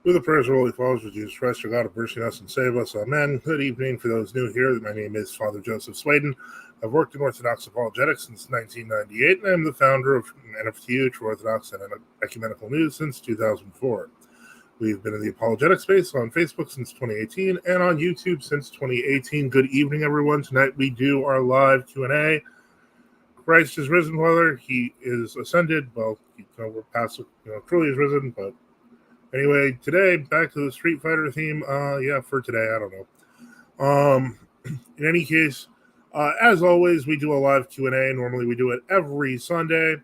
With the prayers of Holy Fathers of Jesus Christ, our God, have mercy on us and save us. Amen. Good evening for those new here. My name is Father Joseph Swaden. I've worked in Orthodox apologetics since 1998, and I'm the founder of NFTU, True Orthodox and Ecumenical News, since 2004. We've been in the apologetic space on Facebook since 2018 and on YouTube since 2018. Good evening, everyone. Tonight we do our live Q&A. Christ is risen, Father. He is ascended. Well, we're past, truly is risen, but anyway, today, back to the Street Fighter theme. For today, I don't know. In any case, as always, we do a live Q&A. Normally, we do it every Sunday.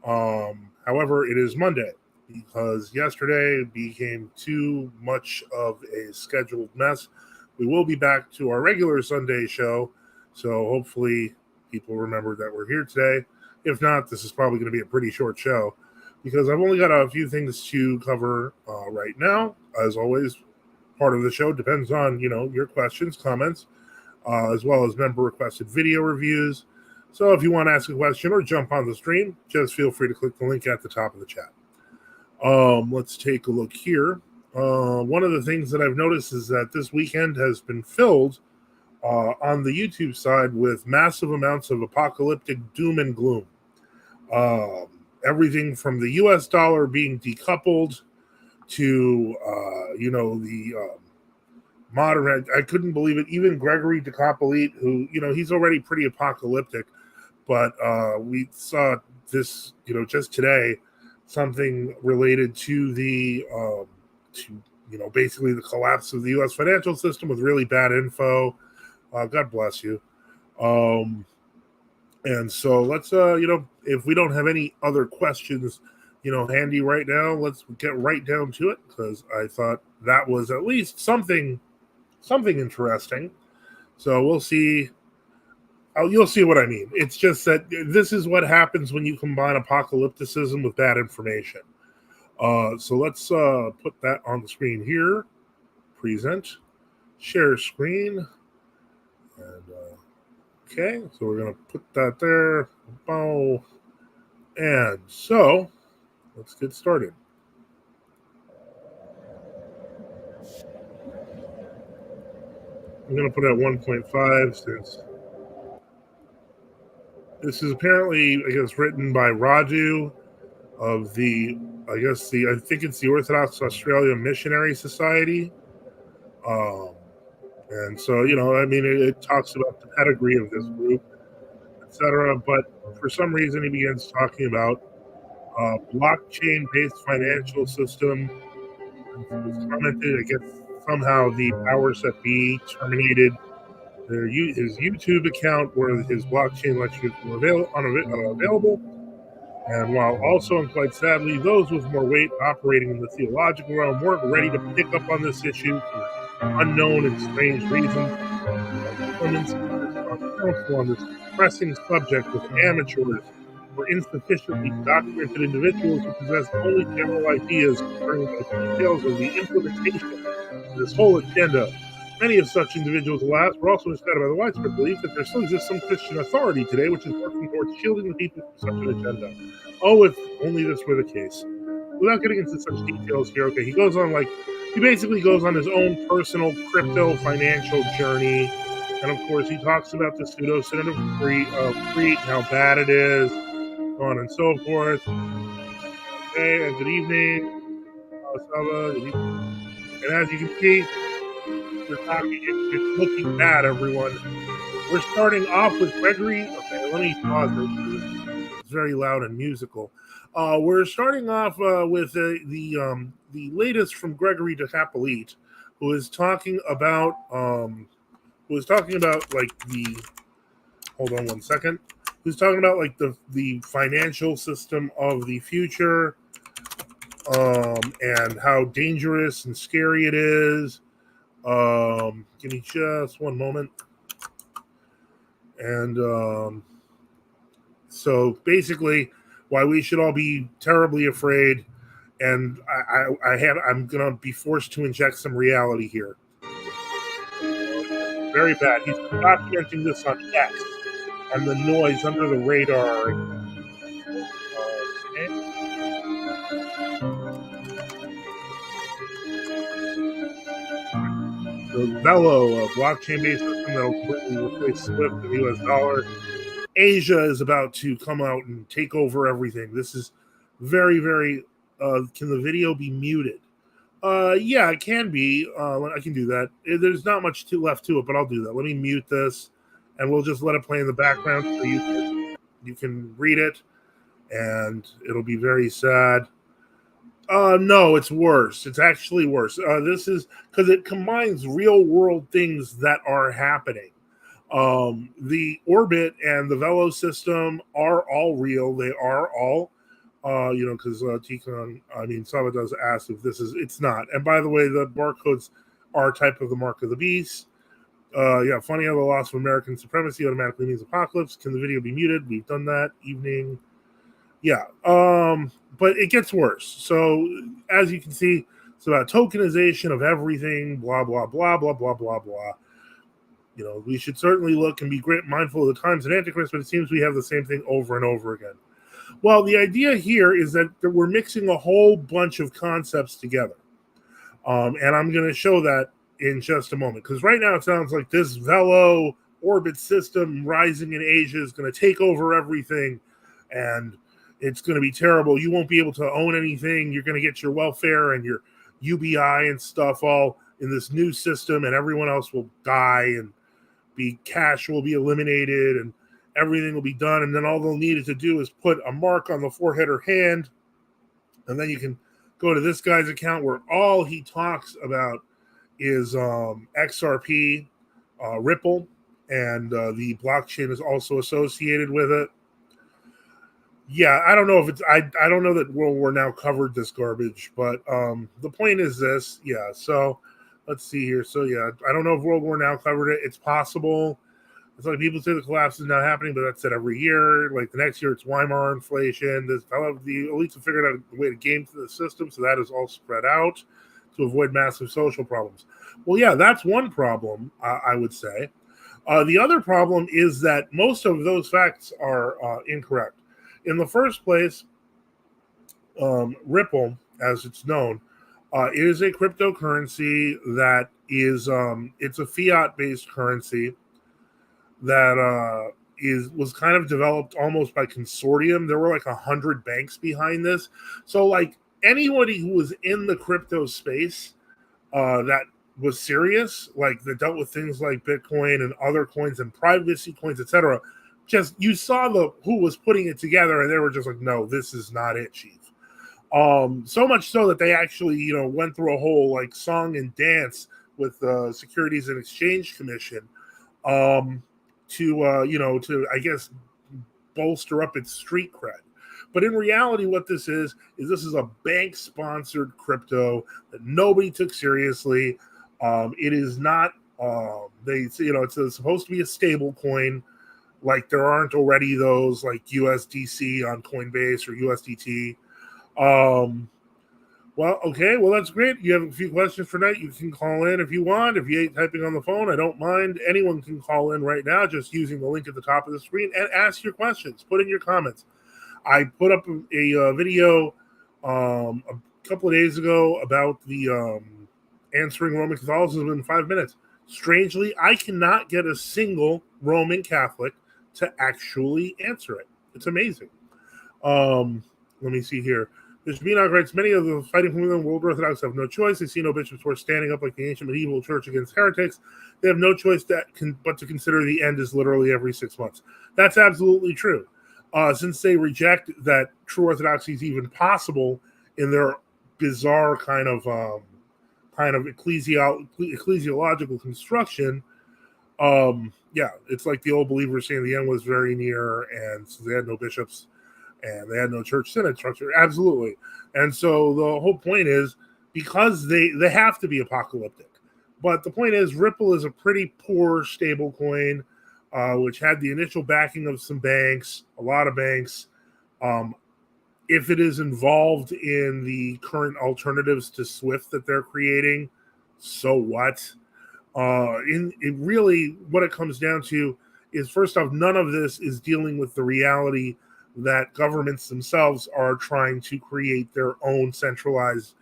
However, it is Monday because yesterday became too much of a scheduled mess. We will be back to our regular Sunday show, so hopefully people remember that we're here today. If not, this is probably going to be a pretty short show, because I've only got a few things to cover right now. As always, part of the show depends on, your questions, comments, as well as member-requested video reviews. So if you want to ask a question or jump on the stream, just feel free to click the link at the top of the chat. Let's take a look here. One of the things that I've noticed is that this weekend has been filled on the YouTube side with massive amounts of apocalyptic doom and gloom. Everything from the U.S. dollar being decoupled to, the modern, I couldn't believe it. Even Gregory Decapolite, who, he's already pretty apocalyptic, but we saw this, just today, something related to the, basically the collapse of the U.S. financial system with really bad info. God bless you. And so let's, if we don't have any other questions, handy right now, let's get right down to it, because I thought that was at least something interesting. So we'll see. You'll see what I mean. It's just that this is what happens when you combine apocalypticism with bad information. So let's put that on the screen here. Present. Share screen. And okay, so we're going to put that there. Oh, and so let's get started. I'm going to put it at 1.5 since this is apparently, written by Raju of the, I think it's the Orthodox Australia Missionary Society. And so, it talks about the pedigree of this group, etc. But for some reason, he begins talking about blockchain-based financial system. It's commented, I guess, somehow the powers that be terminated his YouTube account where his blockchain lectures were unavailable. And while also, and quite sadly, those with more weight operating in the theological realm weren't ready to pick up on this issue for unknown and strange reasons. Opponents counsel on this pressing subject with amateurs or insufficiently documented individuals who possess only general ideas concerning the details of the implementation of this whole agenda. Many of such individuals, alas, were also misguided by the widespread belief that there still exists some Christian authority today which is working towards shielding the people from such an agenda. Oh, if only this were the case. Without getting into such details here, okay, he basically goes on his own personal crypto financial journey. And of course, he talks about the pseudo-synod of Crete, how bad it is, so on and so forth. Okay, and good evening. And as you can see, it's looking bad, everyone. We're starting off with Gregory. Okay, let me pause it. It's very loud and musical. We're starting off with the latest from Gregory Decapolite, who is talking about like the. Hold on one second. Who's talking about like the financial system of the future, and how dangerous and scary it is. Give me just one moment. And so basically, why we should all be terribly afraid, and I'm gonna be forced to inject some reality here. Very bad. He's documenting this on X, and the noise under the radar. Okay. the Velo, a blockchain-based system that will completely replace SWIFT and the US dollar. Asia is about to come out and take over everything. This is very, very. Can the video be muted? Yeah, it can be. I can do that. There's not much left to it, but I'll do that. Let me mute this, and we'll just let it play in the background so you can read it, and it'll be very sad. No, it's worse. It's actually worse. This is because it combines real world things that are happening. The orbit and the Velo system are all real. They are all, because Sava does ask if this is, it's not. And by the way, the barcodes are a type of the mark of the beast. Funny how the loss of American supremacy automatically means apocalypse. Can the video be muted? We've done that. Evening. Yeah. But it gets worse. So as you can see, it's about tokenization of everything, blah, blah, blah, blah, blah, blah, blah. We should certainly look and be mindful of the times and Antichrist, but it seems we have the same thing over and over again. Well, the idea here is that we're mixing a whole bunch of concepts together. And I'm going to show that in just a moment, because right now it sounds like this Velo orbit system rising in Asia is going to take over everything, and it's going to be terrible. You won't be able to own anything. You're going to get your welfare and your UBI and stuff all in this new system, and everyone else will die, and cash will be eliminated, and everything will be done. And then all they'll need to do is put a mark on the forehead or hand, and then you can go to this guy's account where all he talks about is XRP, Ripple, and the blockchain is also associated with it. Yeah, I don't know if it's I don't know that World War Now covered this garbage, but the point is this. Yeah, so let's see here. So yeah, I don't know if World War Now covered it. It's possible. It's like people say the collapse is not happening, but that's it every year. Like the next year, it's Weimar inflation. The elites have figured out a way to game the system, so that is all spread out to avoid massive social problems. Well, yeah, that's one problem, I would say. The other problem is that most of those facts are incorrect. In the first place, Ripple, as it's known, is a cryptocurrency that is it's a fiat-based currency that was kind of developed almost by consortium. There were like 100 banks behind this. So like anybody who was in the crypto space that was serious, like that dealt with things like Bitcoin and other coins and privacy coins, etc. Just you saw who was putting it together, and they were just like, no, this is not it, chief. So much so that they actually, went through a whole like song and dance with the Securities and Exchange Commission to I guess bolster up its street cred. But in reality, what this is a bank-sponsored crypto that nobody took seriously. It is not. It's supposed to be a stable coin. Like there aren't already those like USDC on Coinbase or USDT. Well, that's great. You have a few questions for tonight. You can call in if you want. If you ain't typing on the phone, I don't mind. Anyone can call in right now just using the link at the top of the screen and ask your questions. Put in your comments. I put up a video a couple of days ago about the answering Roman Catholicism in 5 minutes. Strangely, I cannot get a single Roman Catholic to actually answer it. It's amazing. Let me see here. Bishop Enoch writes, many of the fighting from within World Orthodox have no choice. They see no bishops who are standing up like the ancient medieval church against heretics. They have no choice but to consider the end is literally every 6 months. That's absolutely true. Since they reject that true orthodoxy is even possible in their bizarre kind of ecclesiological construction, it's like the old believers saying the end was very near, and so they had no bishops and they had no church synod structure. Absolutely. And so the whole point is because they have to be apocalyptic. But the point is Ripple is a pretty poor stable coin, which had the initial backing of some banks, a lot of banks. If it is involved in the current alternatives to SWIFT that they're creating, so what? Really, what it comes down to is, first off, none of this is dealing with the reality that governments themselves are trying to create their own centralized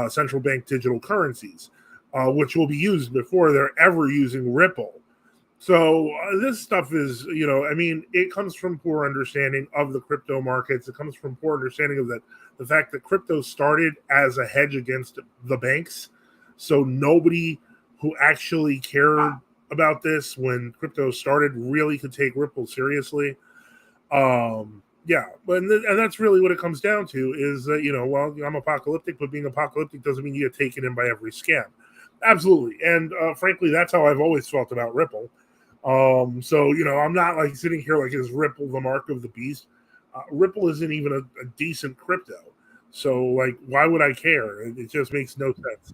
central bank digital currencies. which will be used before they're ever using Ripple. So this stuff is, it comes from poor understanding of the crypto markets. It comes from poor understanding of the fact that crypto started as a hedge against the banks. So nobody who actually cared about this when crypto started really could take Ripple seriously. And that's really what it comes down to is that, I'm apocalyptic, but being apocalyptic doesn't mean you get taken in by every scam. Absolutely. And frankly, that's how I've always felt about Ripple. I'm not like sitting here like, is Ripple the mark of the beast? Ripple isn't even a decent crypto. So, like, why would I care? It just makes no sense.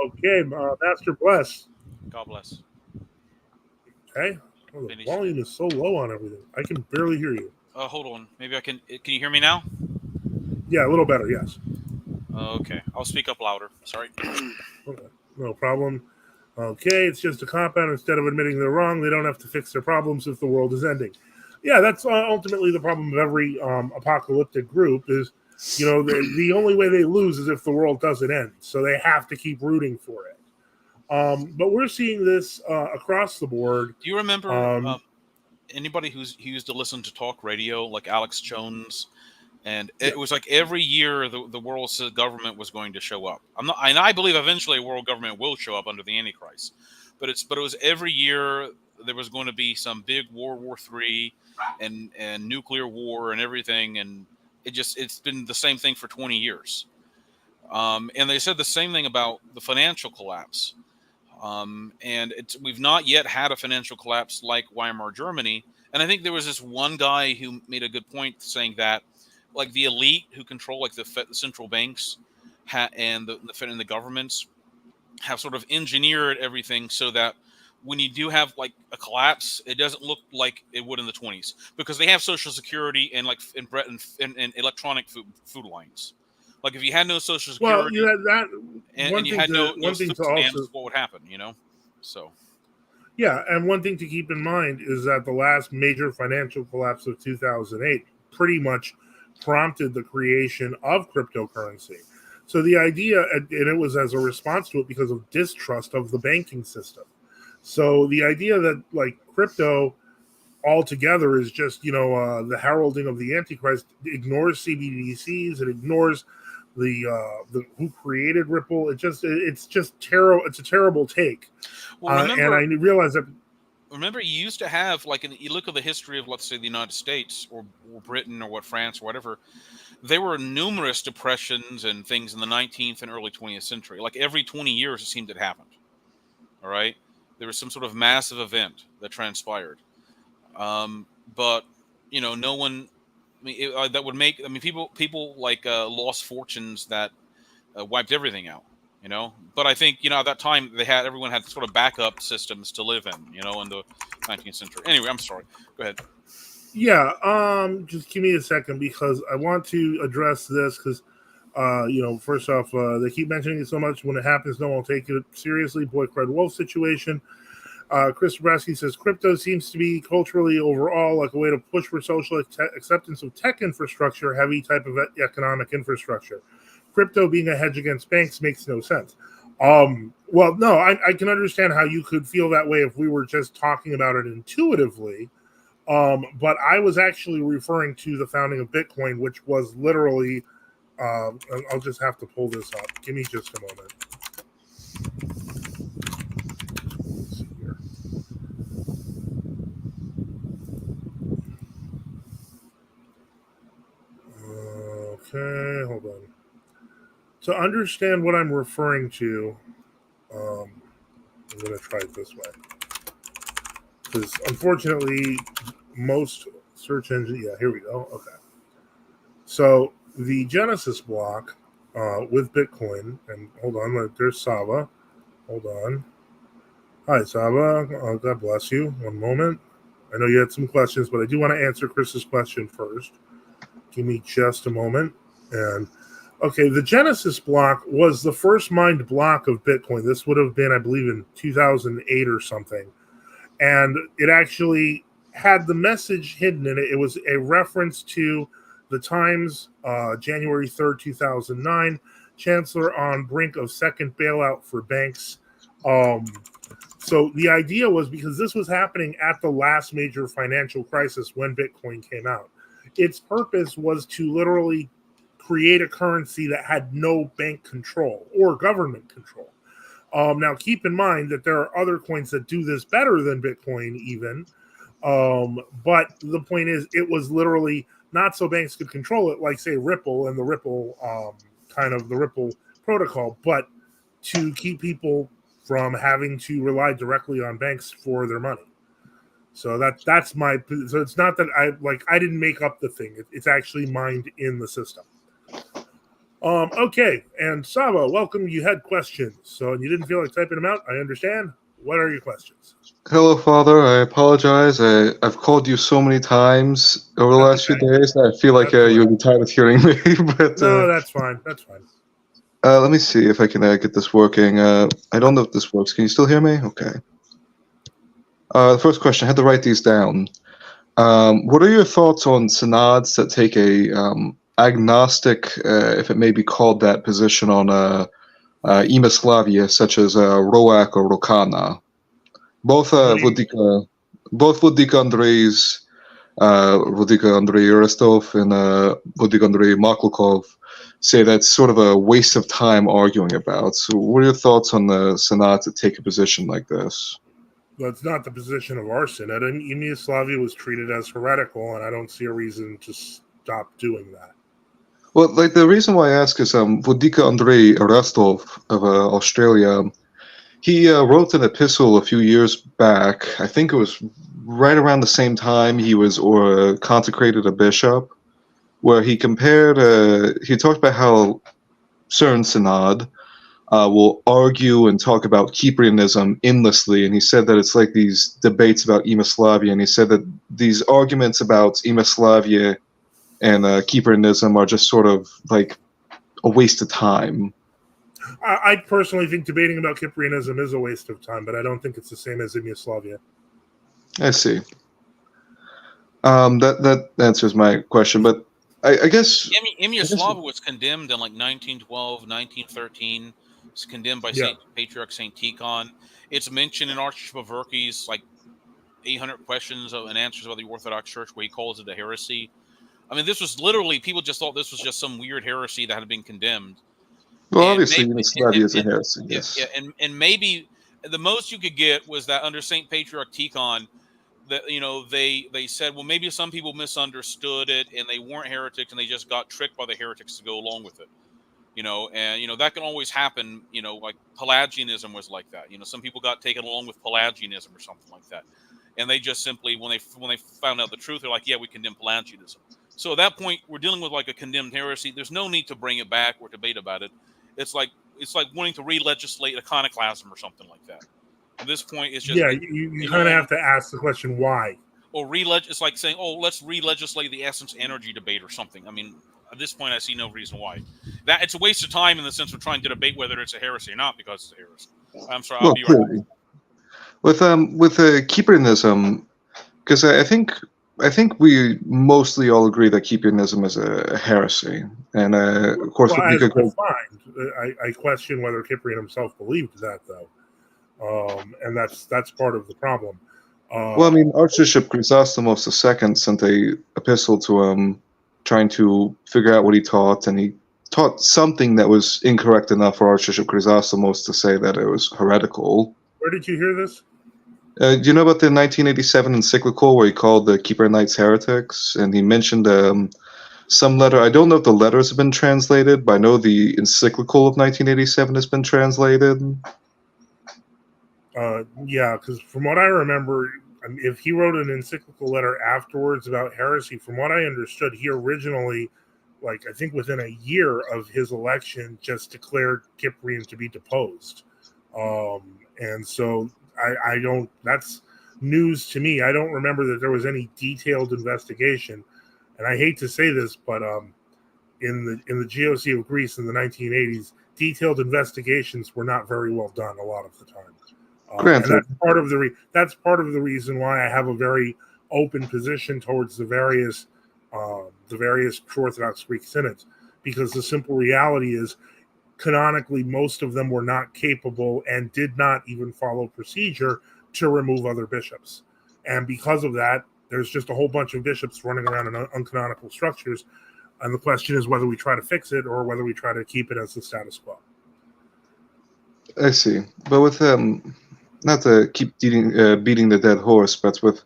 Okay, Master Bless. God bless. Okay. Oh, the volume is so low on everything. I can barely hear you. Hold on. Maybe I can. Can you hear me now? Yeah, a little better, yes. Okay. I'll speak up louder. Sorry. Okay, no problem. Okay, it's just a cop-out. Instead of admitting they're wrong, they don't have to fix their problems if the world is ending. Yeah, that's ultimately the problem of every apocalyptic group is, the only way they lose is if the world doesn't end. So they have to keep rooting for it. But we're seeing this across the board. Do you remember anybody who used to listen to talk radio, like Alex Jones? And it was like every year the world government was going to show up. And I believe eventually a world government will show up under the Antichrist. But it was every year there was going to be some big World War III and nuclear war and everything, and it's been the same thing for 20 years. And they said the same thing about the financial collapse. And we've not yet had a financial collapse like Weimar Germany. And I think there was this one guy who made a good point saying that, like, the elite who control, like, the central banks and the governments have sort of engineered everything so that when you do have, like, a collapse, it doesn't look like it would in the 20s, because they have Social Security and, like, and electronic food lines. Like, if you had no Social Security, and you had no food stamps, what would happen? So. Yeah, and one thing to keep in mind is that the last major financial collapse of 2008 pretty much prompted the creation of cryptocurrency. So the idea, and it was as a response to it because of distrust of the banking system. So the idea that, like, crypto altogether is just, the heralding of the Antichrist, ignores CBDCs, it ignores the who created Ripple. It's just terrible. It's a terrible take. Well, and I realize that. Remember, you used to have, like, you look at the history of, let's say, the United States or Britain or France or whatever. There were numerous depressions and things in the 19th and early 20th century. Like, every 20 years, it seemed it happened. All right, there was some sort of massive event that transpired. But no one. I mean, that would make. I mean, people like lost fortunes that wiped everything out. But I think at that time everyone had sort of backup systems to live in. In the 19th century. Anyway, I'm sorry. Go ahead. Yeah. Just give me a second because I want to address this because, first off, they keep mentioning it so much. When it happens, no one will take it seriously. Boy cried wolf situation. Chris Dabrowski says crypto seems to be culturally overall like a way to push for social acceptance of tech infrastructure, heavy type of economic infrastructure. Crypto being a hedge against banks makes no sense. Well, no, I can understand how you could feel that way if we were just talking about it intuitively. But I was actually referring to the founding of Bitcoin, which was literally, I'll just have to pull this up. Give me just a moment. Let's see here. Okay, hold on. To understand what I'm referring to, I'm going to try it this way. Because unfortunately, most search engines, yeah, here we go. Okay. So the Genesis block with Bitcoin, and hold on, there's Sava. Hold on. Hi, Sava. God bless you. One moment. I know you had some questions, but I do want to answer Chris's question first. Give me just a moment. And okay, the Genesis block was the first mined block of Bitcoin. This would have been, I believe, in 2008 or something. And it actually had the message hidden in it. It was a reference to the Times, January 3rd, 2009, Chancellor on brink of second bailout for banks. So the idea was, because this was happening at the last major financial crisis when Bitcoin came out, its purpose was to literally create a currency that had no bank control or government control. Now, keep in mind that there are other coins that do this better than Bitcoin even. But the point is, it was literally not so banks could control it, like, say, Ripple and the Ripple the Ripple protocol, but to keep people from having to rely directly on banks for their money. So that's my. So it's not that I didn't make up the thing. It's actually mined in the system. Okay, and Saba, welcome. You had questions, so you didn't feel like typing them out. I understand. What are your questions? Hello, Father. I apologize. I've called you so many times over the last few days that I feel like you'll be tired of hearing me. But no, that's fine. That's fine. Let me see if I can get this working. I don't know if this works. Can you still hear me? Okay. The first question, I had to write these down. What are your thoughts on synods that take a agnostic, if it may be called that, position on Imyaslavie, such as Roak or Rokana? Both Vladika Andreis, Vladika Andrei Rostov, and Vladika Andrei Maklukov say that's sort of a waste of time arguing about. So what are your thoughts on the synod to take a position like this? Well, it's not the position of our synod. Imyaslavie was treated as heretical, and I don't see a reason to stop doing that. Well, like, the reason why I ask is Vladika Andrei Rostov of Australia, he wrote an epistle a few years back. I think it was right around the same time he was consecrated a bishop, where he compared, he talked about how certain synod will argue and talk about Cyprianism endlessly, and he said that it's like these debates about Imyaslavie, and he said that these arguments about Imyaslavie and Cyprianism are just sort of like a waste of time. I personally think debating about Cyprianism is a waste of time, but I don't think it's the same as Imyaslavie. I see. That answers my question, but I guess Imyaslavie was condemned in like 1912, 1913. It's condemned by Patriarch Saint Tikhon. It's mentioned in Archbishop of Verkey's like 800 questions and answers about the Orthodox Church, where he calls it a heresy. I mean, this was literally, people just thought this was just some weird heresy that had been condemned. Well, obviously, Imyaslavie is a heresy. Yes. Yeah, and maybe the most you could get was that under Saint Patriarch Tikhon, that they said, well, maybe some people misunderstood it and they weren't heretics and they just got tricked by the heretics to go along with it. And that can always happen. Like Pelagianism was like that. Some people got taken along with Pelagianism or something like that, and they just simply, when they found out the truth, they're like, yeah, we condemn Pelagianism. So at that point, we're dealing with like a condemned heresy. There's no need to bring it back or debate about it. It's like wanting to re-legislate iconoclasm or something like that. At this point, it's just you kind of have to ask the question why. Or it's like saying, oh, let's re-legislate the essence energy debate or something. I mean, at this point, I see no reason why. That it's a waste of time in the sense of trying to debate whether it's a heresy or not, because it's a heresy. I'm sorry, I'll be right back. With Cyprianism, because I think we mostly all agree that Cyprianism is a heresy, and of course, I question whether Cyprian himself believed that, though, and that's part of the problem. Well, I mean, Archbishop Chrysostomos II sent a epistle to him, trying to figure out what he taught, and he taught something that was incorrect enough for Archbishop Chrysostomos to say that it was heretical. Where did you hear this? Do you know about the 1987 encyclical where he called the Cyprianites heretics? And he mentioned some letter. I don't know if the letters have been translated, but I know the encyclical of 1987 has been translated. Yeah, because from what I remember, if he wrote an encyclical letter afterwards about heresy, from what I understood, he originally, like, I think within a year of his election, just declared Cyprian to be deposed. And so I don't, that's news to me. I don't remember that there was any detailed investigation. And I hate to say this, but in the GOC of Greece in the 1980s, detailed investigations were not very well done a lot of the time. And that's part of the reason why I have a very open position towards the various Orthodox Greek synods, because the simple reality is canonically, most of them were not capable and did not even follow procedure to remove other bishops. And because of that, there's just a whole bunch of bishops running around in uncanonical structures. And the question is whether we try to fix it or whether we try to keep it as the status quo. I see. But with not to keep beating the dead horse, but with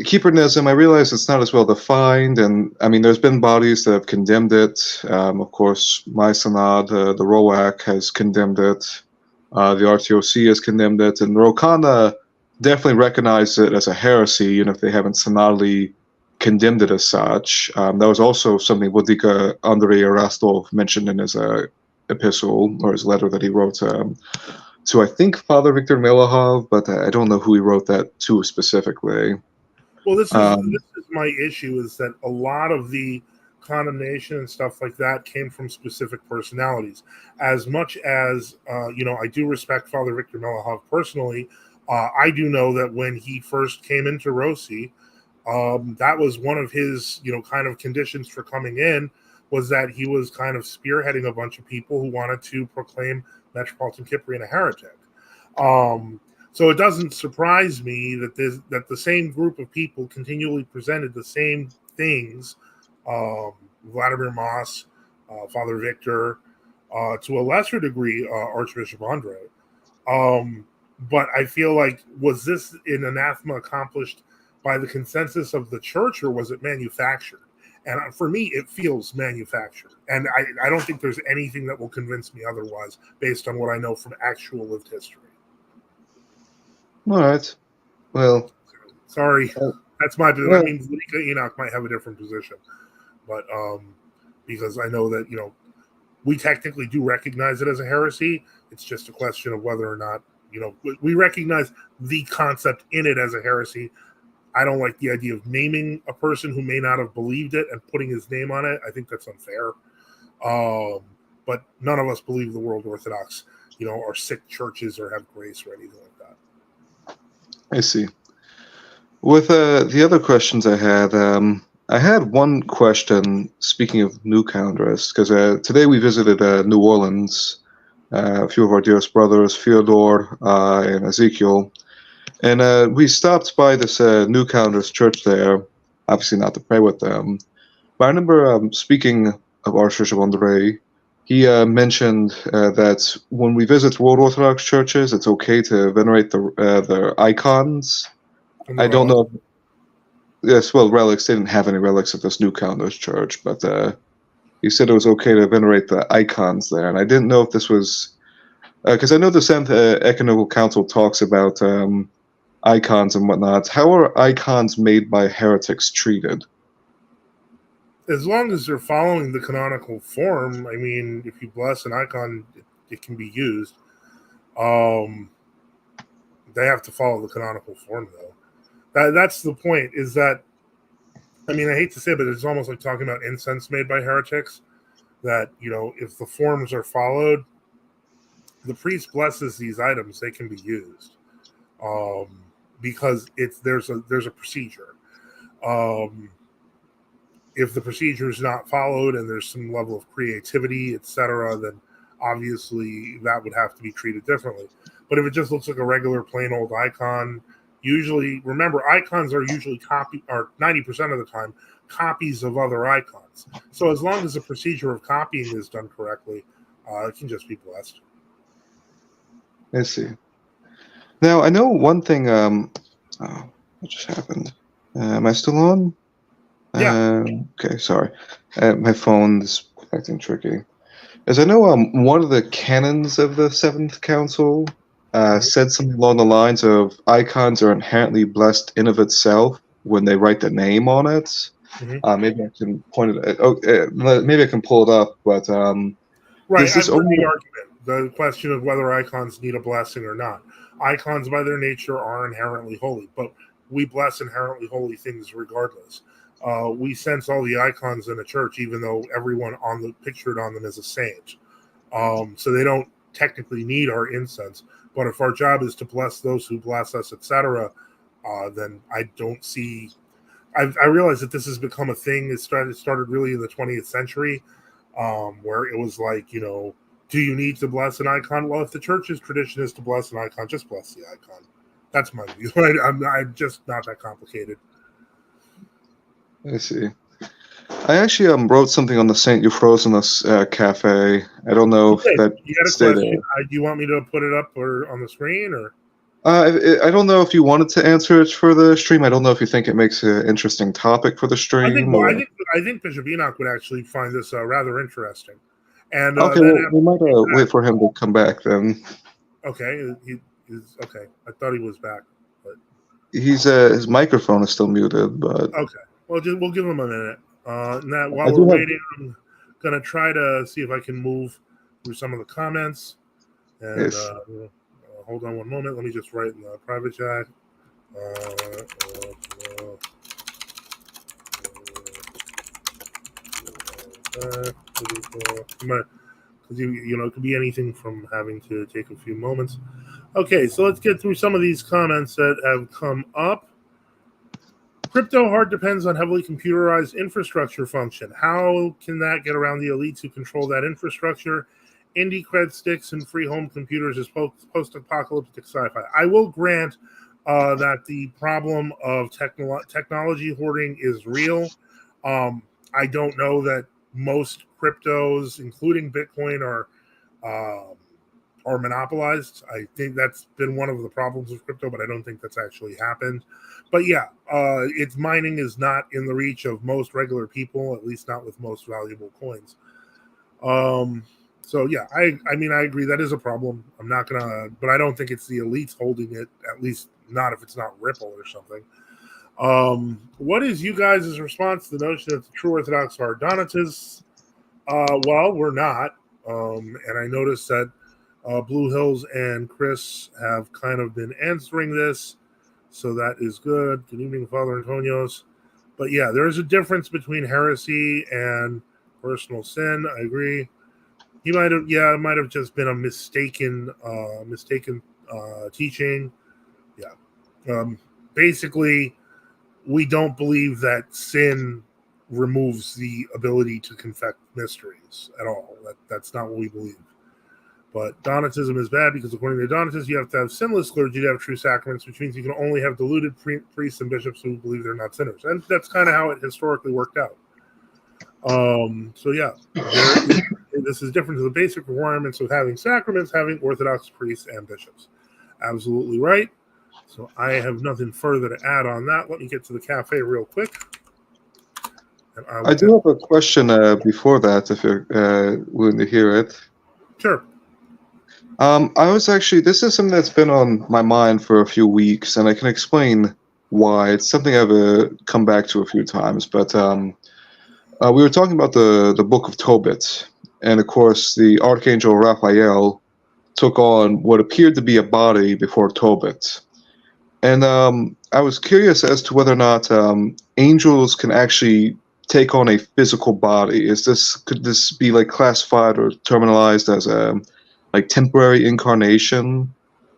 Keepernism, I realize it's not as well defined, and I mean, there's been bodies that have condemned it. Of course, my synod, the ROAC, has condemned it. The RTOC has condemned it, and Rokana definitely recognized it as a heresy, even if they haven't synodally condemned it as such. That was also something Wodika Andrei Rastov mentioned in his epistle, or his letter that he wrote to, I think, Father Victor Melahov, but I don't know who he wrote that to specifically. Well, this is my issue, is that a lot of the condemnation and stuff like that came from specific personalities. As much as, I do respect Father Victor Melahov personally, I do know that when he first came into Rossi, that was one of his, kind of conditions for coming in, was that he was kind of spearheading a bunch of people who wanted to proclaim Metropolitan Cyprian a heretic. So it doesn't surprise me that the same group of people continually presented the same things. Vladimir Moss, Father Victor, to a lesser degree, Archbishop Andre. But I feel like, was this an anathema accomplished by the consensus of the church, or was it manufactured? And for me, it feels manufactured. And I don't think there's anything that will convince me otherwise based on what I know from actual lived history. All right. Well, sorry, that's my position. Well, I mean, Lika Enoch might have a different position, but because I know that we technically do recognize it as a heresy. It's just a question of whether or not we recognize the concept in it as a heresy. I don't like the idea of naming a person who may not have believed it and putting his name on it. I think that's unfair. But none of us believe the World Orthodox, are sick churches or have grace or anything like that. I see. With the other questions I had one question, speaking of new calendarists, because today we visited New Orleans, a few of our dearest brothers, Fyodor and Ezekiel, and we stopped by this new calendarist church there, obviously not to pray with them, but I remember speaking of Archbishop Andrei, he mentioned that when we visit World Orthodox churches, it's okay to venerate their icons. I don't know. Yes, well, relics. They didn't have any relics at this new calendarist church, but he said it was okay to venerate the icons there. And I didn't know if this was because I know the Seventh Ecumenical Council talks about icons and whatnot. How are icons made by heretics treated? As long as they're following the canonical form, I mean, if you bless an icon, it can be used. They have to follow the canonical form, though. That's the point, is that, I mean, I hate to say it, but it's almost like talking about incense made by heretics, that, if the forms are followed, the priest blesses these items, they can be used. Because there's a procedure. If the procedure is not followed and there's some level of creativity, etc., then obviously that would have to be treated differently. But if it just looks like a regular plain old icon, usually, remember, icons are usually 90% of the time, copies of other icons. So as long as the procedure of copying is done correctly, it can just be blessed. I see. Now, I know one thing, what just happened? Am I still on? Yeah. Okay, sorry. My phone is acting tricky. As I know, one of the canons of the Seventh Council said something along the lines of icons are inherently blessed in of itself when they write the name on it. Mm-hmm. Maybe I can point it. Maybe I can pull it up, but right. I've heard the argument. The question of whether icons need a blessing or not. Icons, by their nature, are inherently holy, but we bless inherently holy things regardless. We sense all the icons in a church, even though everyone pictured on them is a saint. So they don't technically need our incense. But if our job is to bless those who bless us, etc., then I don't see. I realize that this has become a thing. It started really in the 20th century, where it was like, Do you need to bless an icon? Well, if the church's tradition is to bless an icon, just bless the icon. That's my view. I'm just not that complicated. I see. I actually wrote something on the St. Euphrosynos cafe. I don't know if that you got a stayed question. there. Do you want me to put it up or on the screen or? I don't know if you wanted to answer it for the stream. I don't know if you think it makes an interesting topic for the stream. I think Bishop Enoch would actually find this rather interesting. And okay, we might wait for him to come back then. Okay, okay. I thought he was back, but his microphone is still muted. But okay, well, we'll give him a minute. Now, while we're waiting, I'm gonna try to see if I can move through some of the comments. And yes. Hold on one moment. Let me just write in the private chat. It could be anything from having to take a few moments. Okay, so let's get through some of these comments that have come up. Crypto hard depends on heavily computerized infrastructure function. How can that get around the elites who control that infrastructure? Indie cred sticks and free home computers is post-apocalyptic sci-fi. I will grant that the problem of technology hoarding is real. I don't know that most cryptos, including Bitcoin, are monopolized. I think that's been one of the problems with crypto, but I don't think that's actually happened. But yeah, its mining is not in the reach of most regular people, at least not with most valuable coins. So yeah, I mean, I agree that is a problem. I'm not gonna, but I don't think it's the elites holding it, at least not if it's not Ripple or something. What is you guys' response to the notion that the true Orthodox are Donatists? Well, we're not. And I noticed that Blue Hills and Chris have kind of been answering this, so that is good. Good evening, Father Antonios. But yeah, there is a difference between heresy and personal sin. I agree. He might have, it might have just been a mistaken teaching. Yeah. Basically, we don't believe that sin removes the ability to confess mysteries at all. That's not what we believe. But Donatism is bad because according to Donatists, you have to have sinless clergy to have true sacraments, which means you can only have deluded priests and bishops who believe they're not sinners. And that's kind of how it historically worked out. So yeah, this is different to the basic requirements of having sacraments, having Orthodox priests and bishops. Absolutely right. So I have nothing further to add on that. Let me get to the cafe real quick. I do have a question before that, if you're willing to hear it. Sure. I was actually, this is something that's been on my mind for a few weeks, and I can explain why. It's something I've come back to a few times, but we were talking about the Book of Tobit, and of course the Archangel Raphael took on what appeared to be a body before Tobit. And I was curious as to whether or not angels can actually take on a physical body. Could this be like classified or terminalized as a temporary incarnation?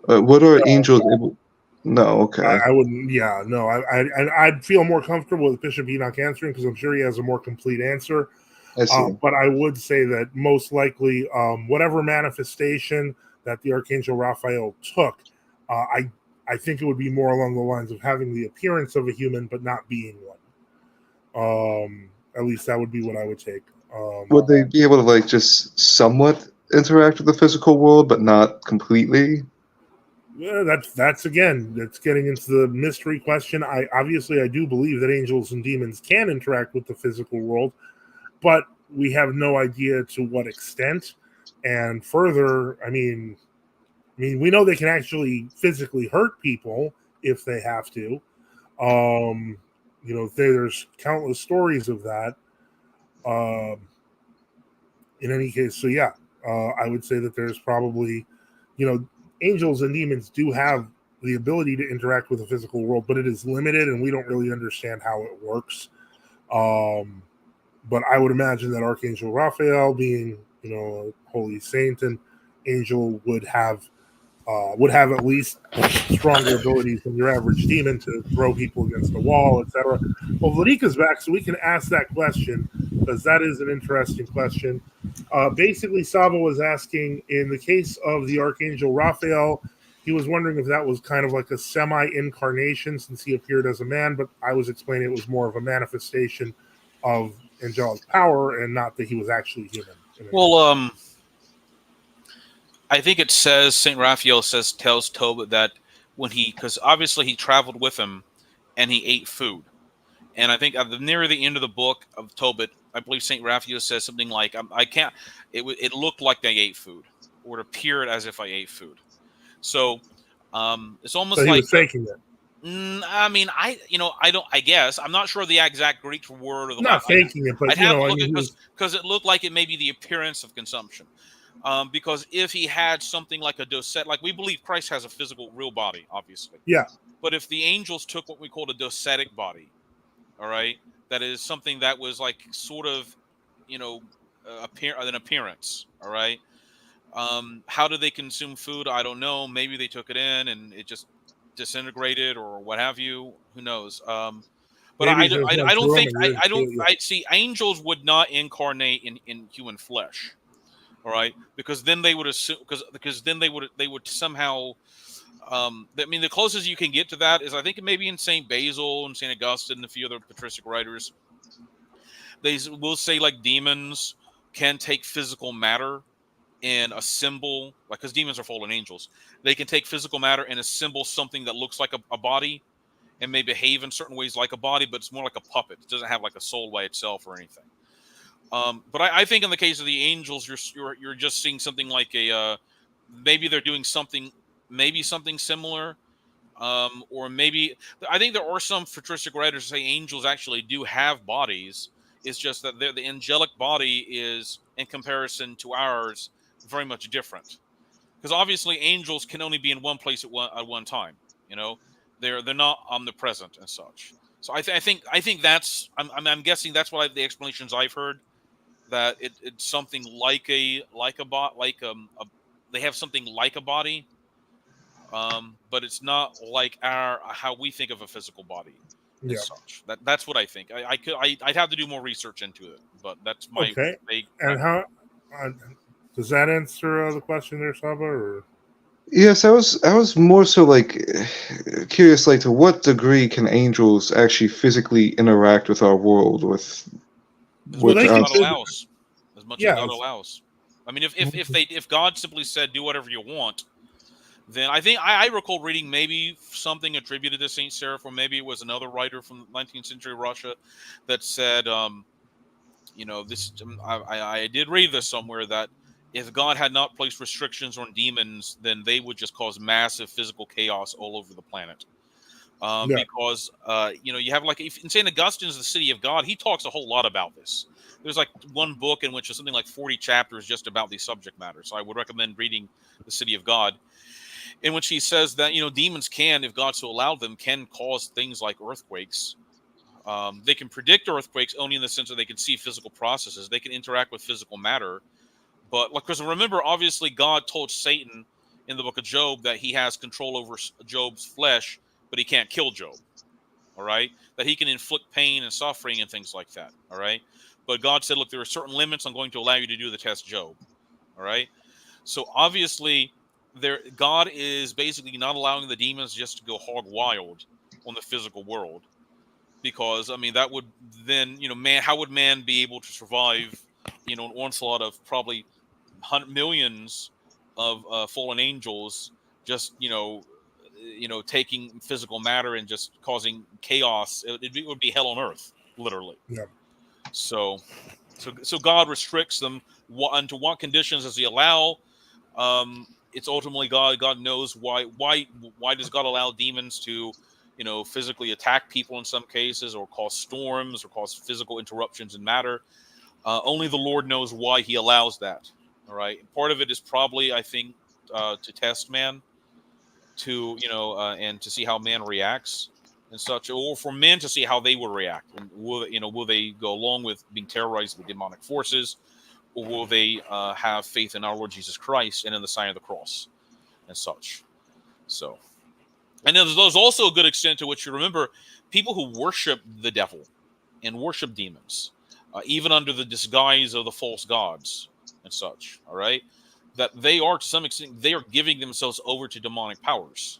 What are angels able? No, okay. I wouldn't. Yeah, no. I'd feel more comfortable with Bishop Enoch answering because I'm sure he has a more complete answer. I see. But I would say that most likely, whatever manifestation that the Archangel Raphael took, I think it would be more along the lines of having the appearance of a human but not being one. At least that would be what I would take. Would they be able to just somewhat interact with the physical world but not completely? Yeah, that's getting into the mystery question. I do believe that angels and demons can interact with the physical world, but we have no idea to what extent. And further, I mean, we know they can actually physically hurt people if they have to. There's countless stories of that. In any case, so yeah, I would say that there's probably, angels and demons do have the ability to interact with the physical world, but it is limited, and we don't really understand how it works. But I would imagine that Archangel Raphael, being a holy saint and angel, would have at least stronger abilities than your average demon to throw people against the wall, etc. Well, Vladika's back, so we can ask that question because that is an interesting question. Basically, Saba was asking, in the case of the Archangel Raphael, he was wondering if that was kind of like a semi-incarnation since he appeared as a man, but I was explaining it was more of a manifestation of angelic power and not that he was actually human. Well, I think it says, St. Raphael tells Tobit that because obviously he traveled with him and he ate food. And I think near the end of the book of Tobit, I believe St. Raphael says something like, it looked like they ate food, or it appeared as if I ate food. So it's almost so he like was faking it. I mean, I guess I'm not sure the exact Greek word or the not faking it, but I'd have to look because it looked like it may be the appearance of consumption. Because if he had something like a docet, like we believe Christ has a physical, real body, obviously. Yeah. But if the angels took what we call a docetic body, all right, that is something that was like sort of, an appearance, all right. How do they consume food? I don't know. Maybe they took it in and it just disintegrated or what have you. Who knows? But I don't think I see angels would not incarnate in human flesh. All right, because then they would assume because then they would somehow. The closest you can get to that is I think maybe in Saint Basil and Saint Augustine and a few other patristic writers. They will say like demons can take physical matter and assemble, like, because demons are fallen angels, they can take physical matter and assemble something that looks like a body and may behave in certain ways like a body, but it's more like a puppet. It doesn't have like a soul by itself or anything. But I think in the case of the angels, you're just seeing something like maybe they're doing something similar, or maybe I think there are some patristic writers who say angels actually do have bodies. It's just that the angelic body is, in comparison to ours, very much different. Because obviously angels can only be in one place at one time. They're not omnipresent and such. So I think that's I'm guessing that's what the explanations I've heard, that it's something like a bot they have something like a body, but it's not like how we think of a physical body. Yeah. Such. That's what I think. I'd have to do more research into it, but that's my okay. vague. And how does that answer the question there, Saba? Or? Yes, I was more so like curious, like to what degree can angels actually physically interact with our world as much as God allows. As much as God allows. I mean, if God simply said, "Do whatever you want," then I think I recall reading maybe something attributed to Saint Seraph, or maybe it was another writer from 19th century Russia that said, this. I did read this somewhere, that if God had not placed restrictions on demons, then they would just cause massive physical chaos all over the planet. Because you have, like, in St. Augustine's The City of God, he talks a whole lot about this. There's like one book in which is something like 40 chapters just about these subject matters. So I would recommend reading The City of God, in which he says that demons can, if God so allowed them, can cause things like earthquakes. They can predict earthquakes only in the sense that they can see physical processes. They can interact with physical matter. But because remember, obviously, God told Satan in the book of Job that he has control over Job's flesh, but he can't kill Job. All right, that he can inflict pain and suffering and things like that. All right, but God said, look, there are certain limits I'm going to allow you to do to test Job. All right, so obviously, God is basically not allowing the demons just to go hog wild on the physical world, because that would then how would man be able to survive an onslaught of probably millions of fallen angels just taking physical matter and just causing chaos? It would be hell on earth, literally. Yeah. So God restricts them. Unto what conditions does he allow? It's ultimately God. God knows why. Why does God allow demons to physically attack people in some cases, or cause storms, or cause physical interruptions in matter? Only the Lord knows why he allows that. All right. Part of it is probably, I think, to test man, to and to see how man reacts and such, or for men to see how they will react, and will they go along with being terrorized with demonic forces, or will they have faith in our Lord Jesus Christ and in the sign of the cross and such. So, and then there's also a good extent to which, you remember, people who worship the devil and worship demons, even under the disguise of the false gods, and such. All right, that they are to some extent they are giving themselves over to demonic powers.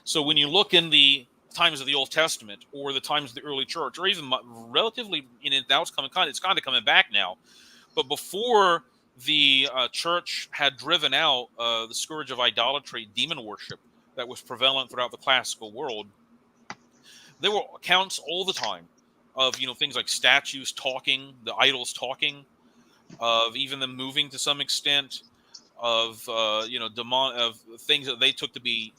So when you look in the times of the Old Testament or the times of the early church, or even relatively, now it's kind of coming back now. But before the church had driven out the scourge of idolatry, demon worship that was prevalent throughout the classical world, there were accounts all the time of things like statues talking, the idols talking, of even them moving to some extent, of of things that they took to be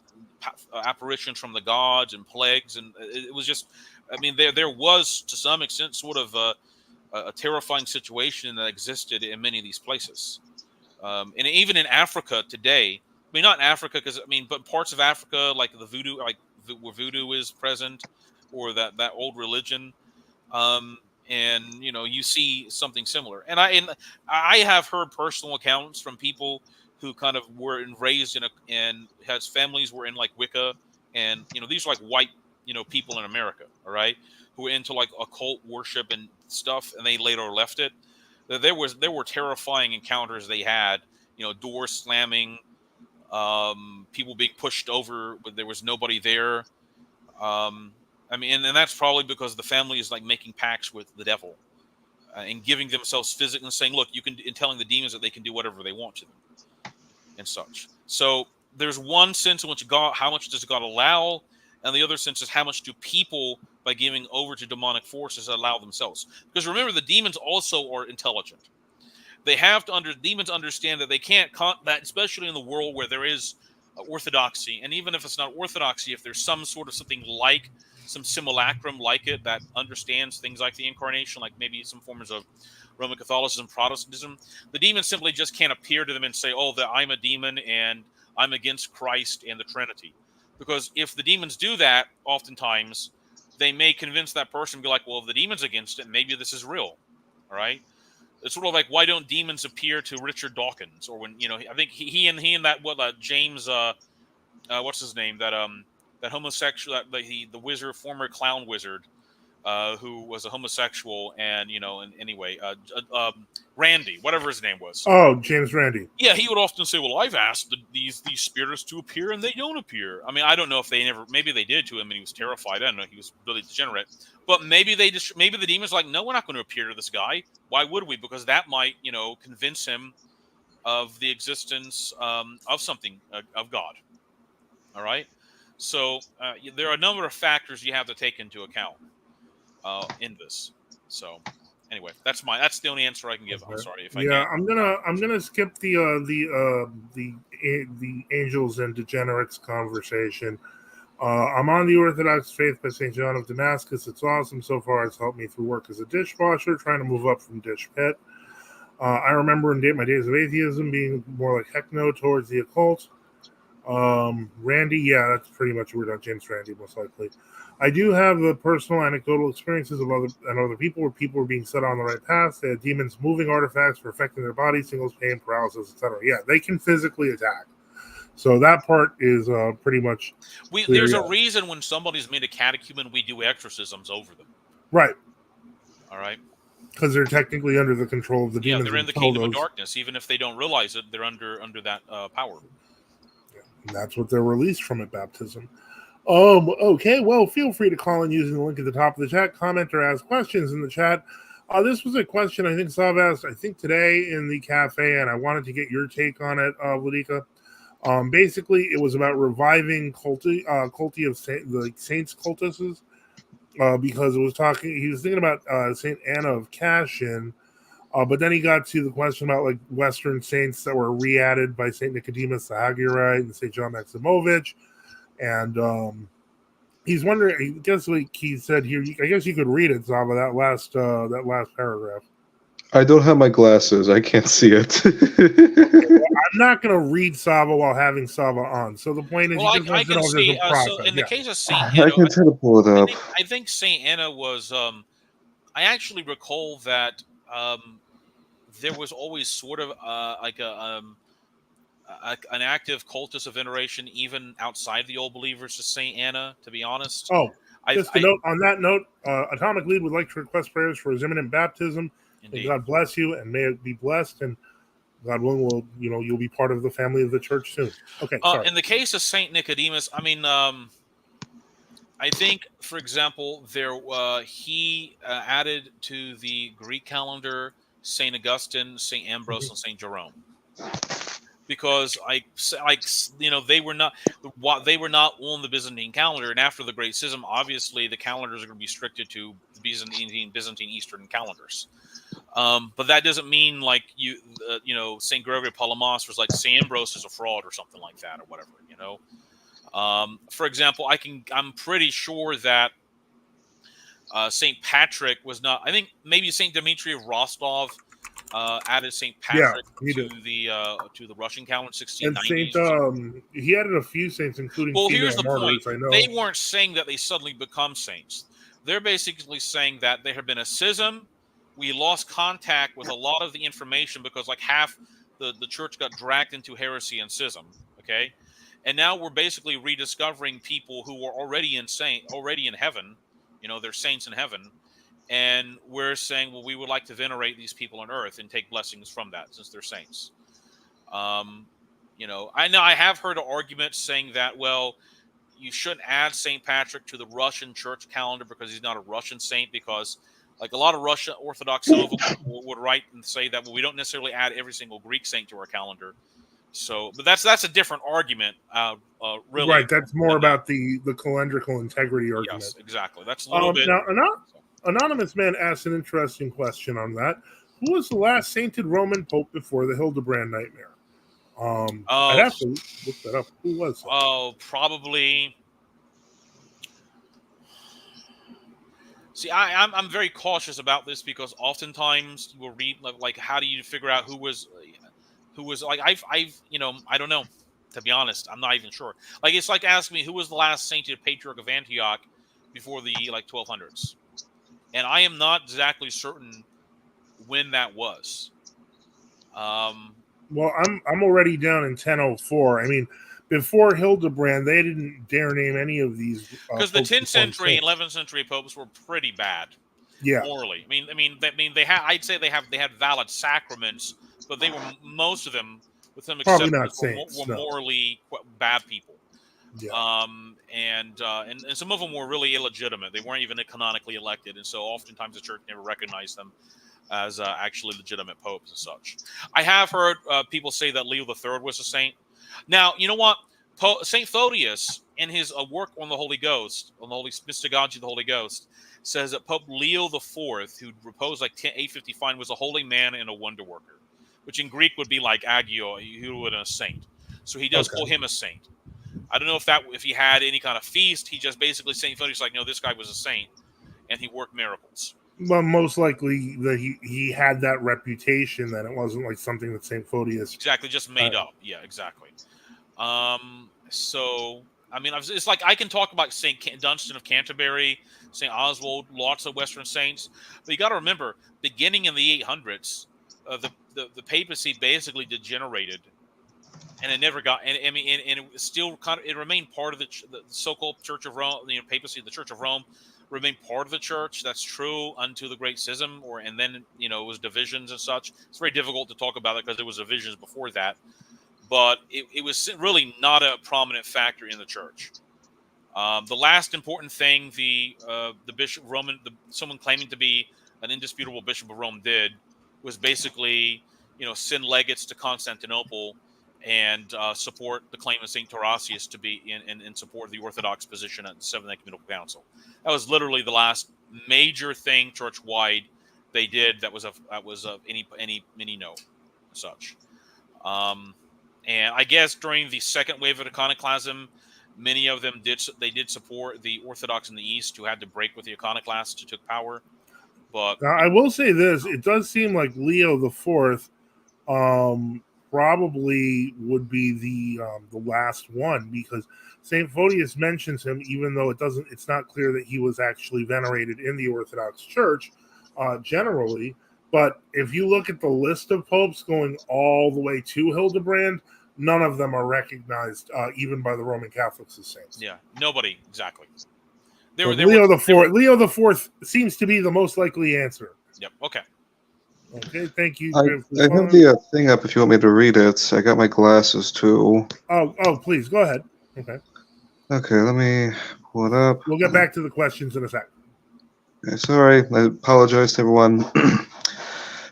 apparitions from the gods and plagues, and it was just, I mean, there was to some extent sort of a terrifying situation that existed in many of these places, and even in Africa today. I mean, not in Africa, but parts of Africa, like the voodoo, like where voodoo is present, or that old religion. And you see something similar, and I have heard personal accounts from people who kind of were raised and has families were in like Wicca, and these are like white people in America, all right, who were into like occult worship and stuff, and they later left it. There were terrifying encounters they had, doors slamming, people being pushed over, but there was nobody there. I mean, and that's probably because the family is like making pacts with the devil, and giving themselves physically, and saying, "Look, and telling the demons that they can do whatever they want to them, and such." So there's one sense in which how much does God allow, and the other sense is how much do people, by giving over to demonic forces, allow themselves? Because remember, the demons also are intelligent. They have to demons understand that they can't that, especially in the world where there is orthodoxy, and even if it's not orthodoxy, if there's some sort of something like some simulacrum like it that understands things like the incarnation, like maybe some forms of Roman Catholicism, Protestantism, the demons simply just can't appear to them and say, "Oh, I'm a demon and I'm against Christ and the Trinity," because if the demons do that, oftentimes they may convince that person, be like, "Well, if the demon's against it, maybe this is real." All right. It's sort of like, why don't demons appear to Richard Dawkins, or when I think he and that James what's his name, that homosexual, the wizard, former clown wizard, who was a homosexual, and and anyway, Randy, whatever his name was. Oh, James Randi. Yeah, he would often say, "Well, I've asked these spirits to appear, and they don't appear." I mean, I don't know if maybe they did to him, and he was terrified. I don't know. He was really degenerate. But maybe maybe the demon's like, "No, we're not going to appear to this guy. Why would we? Because that might, convince him of the existence of something, of God." All right. So there are a number of factors you have to take into account in this. So anyway, that's the only answer I can give. I'm sorry if I can't. I'm gonna skip the angels and degenerates conversation. I'm on the Orthodox faith by St. John of Damascus. It's awesome so far. It's helped me through work as a dishwasher, trying to move up from dish pit. I remember in my days of atheism being more like heck no towards the occult. Randy, yeah, that's pretty much weird on James Randi, most likely. I do have the personal anecdotal experiences of other people where people were being set on the right path. They had demons moving artifacts for affecting their bodies, singles, pain, paralysis, etc. Yeah, they can physically attack. So that part is pretty much. There's a reason when somebody's made a catechumen, we do exorcisms over them. Right. All right. Because they're technically under the control of the demons. Yeah, they're in the kingdom of darkness. Even if they don't realize it, they're under that power. Yeah, and that's what they're released from at baptism. Okay, well, feel free to call in using the link at the top of the chat, comment or ask questions in the chat. This was a question I think Sav asked, today in the cafe, and I wanted to get your take on it, Vladika. Basically, it was about reviving culty of saints cultists, because it was he was thinking about Saint Anna of Cashin, but then he got to the question about like Western saints that were re-added by Saint Nicodemus the Hagurite and Saint John Maximovich. And he's wondering, I guess like he said here, I guess you could read it, Zava, that last paragraph. I don't have my glasses. I can't see it. I'm not going to read Sava while having Sava on. So the point is, well, I can see. So in the case of Saint Anna, I can try to pull it up. I think Saint Anna was. I actually recall that there was always sort of like an active cultus of veneration even outside the old believers to Saint Anna, to be honest. Oh, just a note on that note, Atomic Lead would like to request prayers for his imminent baptism. May God bless you and may it be blessed. And God willing, you'll be part of the family of the church soon. Okay, sorry. In the case of Saint Nicodemus, I mean, I think, for example, he added to the Greek calendar Saint Augustine, Saint Ambrose, and Saint Jerome, because they were not on the Byzantine calendar, and after the Great Schism, obviously the calendars are going to be restricted to the Byzantine Eastern calendars. But that doesn't mean like Saint Gregory Palamas was like Saint Ambrose is a fraud or something like that or whatever. For example, I'm pretty sure that Saint Patrick was not. I think maybe Saint Dmitry of Rostov added Saint Patrick to the Russian calendar in 1690s. And he added a few saints, including here's the martyrs, point. I know. They weren't saying that they suddenly become saints. They're basically saying that there had been a schism. We lost contact with a lot of the information because like half the church got dragged into heresy and schism. Okay. And now we're basically rediscovering people who were already in heaven. They're saints in heaven. And we're saying, well, we would like to venerate these people on earth and take blessings from that since they're saints. I know I have heard arguments saying that, well, you shouldn't add St. Patrick to the Russian church calendar because he's not a Russian saint, because like a lot of Russian Orthodox, some of them would write and say that, well, we don't necessarily add every single Greek saint to our calendar. So, but that's a different argument, really. Right, that's more about the calendrical integrity argument. Yes, exactly. That's a little bit. Now, Anonymous Man asked an interesting question on that. Who was the last sainted Roman Pope before the Hildebrand nightmare? I'd have to look that up. Who was that? Oh, probably. See, I'm very cautious about this because oftentimes you will read like how do you figure out who was like I've I don't know, to be honest. I'm not even sure. Like it's like asking me who was the last sainted patriarch of Antioch before the 1200s, and I am not exactly certain when that was. Well, I'm already down in 1004. I mean, before Hildebrand, they didn't dare name any of these because the 10th century and 11th century popes were pretty bad. Yeah, morally. I mean they had. I'd say they had valid sacraments, but they were most of them, with some exceptions, were morally bad people. Yeah. And some of them were really illegitimate. They weren't even canonically elected, and so oftentimes the church never recognized them as actually legitimate popes and such. I have heard people say that Leo III was a saint. Now, you know what? Saint Photius, in his work on the Holy Ghost, on the Mystagogy of the Holy Ghost, says that Pope Leo IV, who reposed like 855, was a holy man and a wonder worker, which in Greek would be like agio, who would be a saint. So he does call him a saint. I don't know if he had any kind of feast. He just basically Saint Photius like, no, this guy was a saint, and he worked miracles. Well, most likely that he had that reputation, that it wasn't like something that Saint Photius just made up. Yeah, exactly. So I mean, it's like I can talk about Saint Dunstan of Canterbury, Saint Oswald, lots of Western saints, but you got to remember, beginning in the 800s, the papacy basically degenerated, and it never got. And I mean, and it still it remained part of the so-called Church of Rome, papacy, the Church of Rome. Remained part of the church. That's true unto the Great Schism, and then it was divisions and such. It's very difficult to talk about it because there was divisions before that, but it was really not a prominent factor in the church. The last important thing the bishop someone claiming to be an indisputable bishop of Rome did was basically send legates to Constantinople and support the claim of St. Tarasius to be in support of the Orthodox position at the Seventh Ecumenical Council. That was literally the last major thing church-wide they did that was of any note, such. And I guess during the second wave of iconoclasm, many of them did support the Orthodox in the East, who had to break with the iconoclasts who took power. But now, I will say this: it does seem like Leo IV probably would be the last one, because Saint Photius mentions him, even though it's not clear that he was actually venerated in the Orthodox Church generally. But if you look at the list of popes going all the way to Hildebrand, none of them are recognized even by the Roman Catholics as saints. Yeah, nobody exactly. Leo IV seems to be the most likely answer. Yep. Okay. Okay, thank you. I have the thing up if you want me to read it. I got my glasses too. Oh, please go ahead. Okay. Okay, let me pull it up. We'll get back to the questions in a sec. Okay, sorry, I apologize to everyone.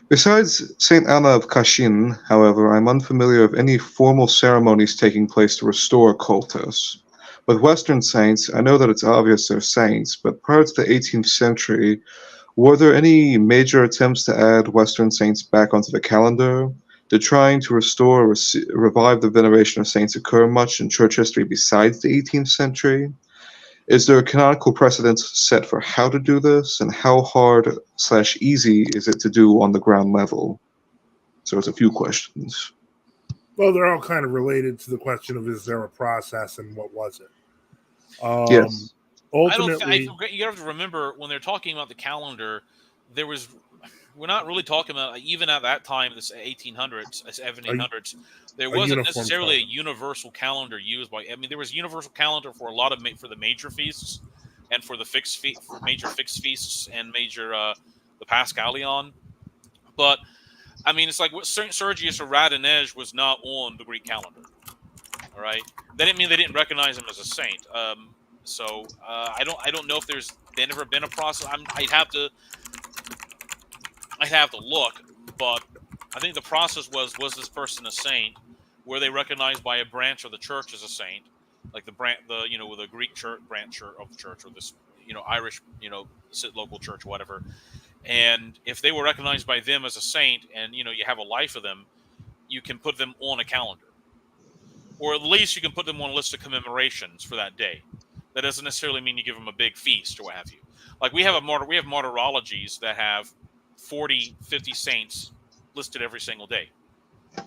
Besides St. Anna of Kashin, however, I'm unfamiliar of any formal ceremonies taking place to restore cultus. With Western saints, I know that it's obvious they're saints, but prior to the 18th century, were there any major attempts to add Western saints back onto the calendar? Did trying to restore or revive the veneration of saints occur much in church history besides the 18th century? Is there a canonical precedent set for how to do this, and how hard/easy is it to do on the ground level? So it's a few questions. Well, they're all kind of related to the question of is there a process and what was it? Yes. Ultimately, you have to remember when they're talking about the calendar, we're not really talking about, even at that time, this 1800s, 1700s, there wasn't necessarily a universal calendar used by. I mean, there was a universal calendar for a lot of for the major feasts, and for the major fixed feasts and major the Paschalion. But I mean, it's like what Sergius or Radonezh was not on the Greek calendar. All right, that didn't mean they didn't recognize him as a saint. So I don't know if there's ever been a process. I'd have to look, but I think the process was this person a saint? Were they recognized by a branch of the church as a saint, like with the Greek church branch of the church, or this Irish local church or whatever? And if they were recognized by them as a saint, and you have a life of them, you can put them on a calendar, or at least you can put them on a list of commemorations for that day. That doesn't necessarily mean you give them a big feast or what have you. Like we have martyrologies that have 40, 50 saints listed every single day.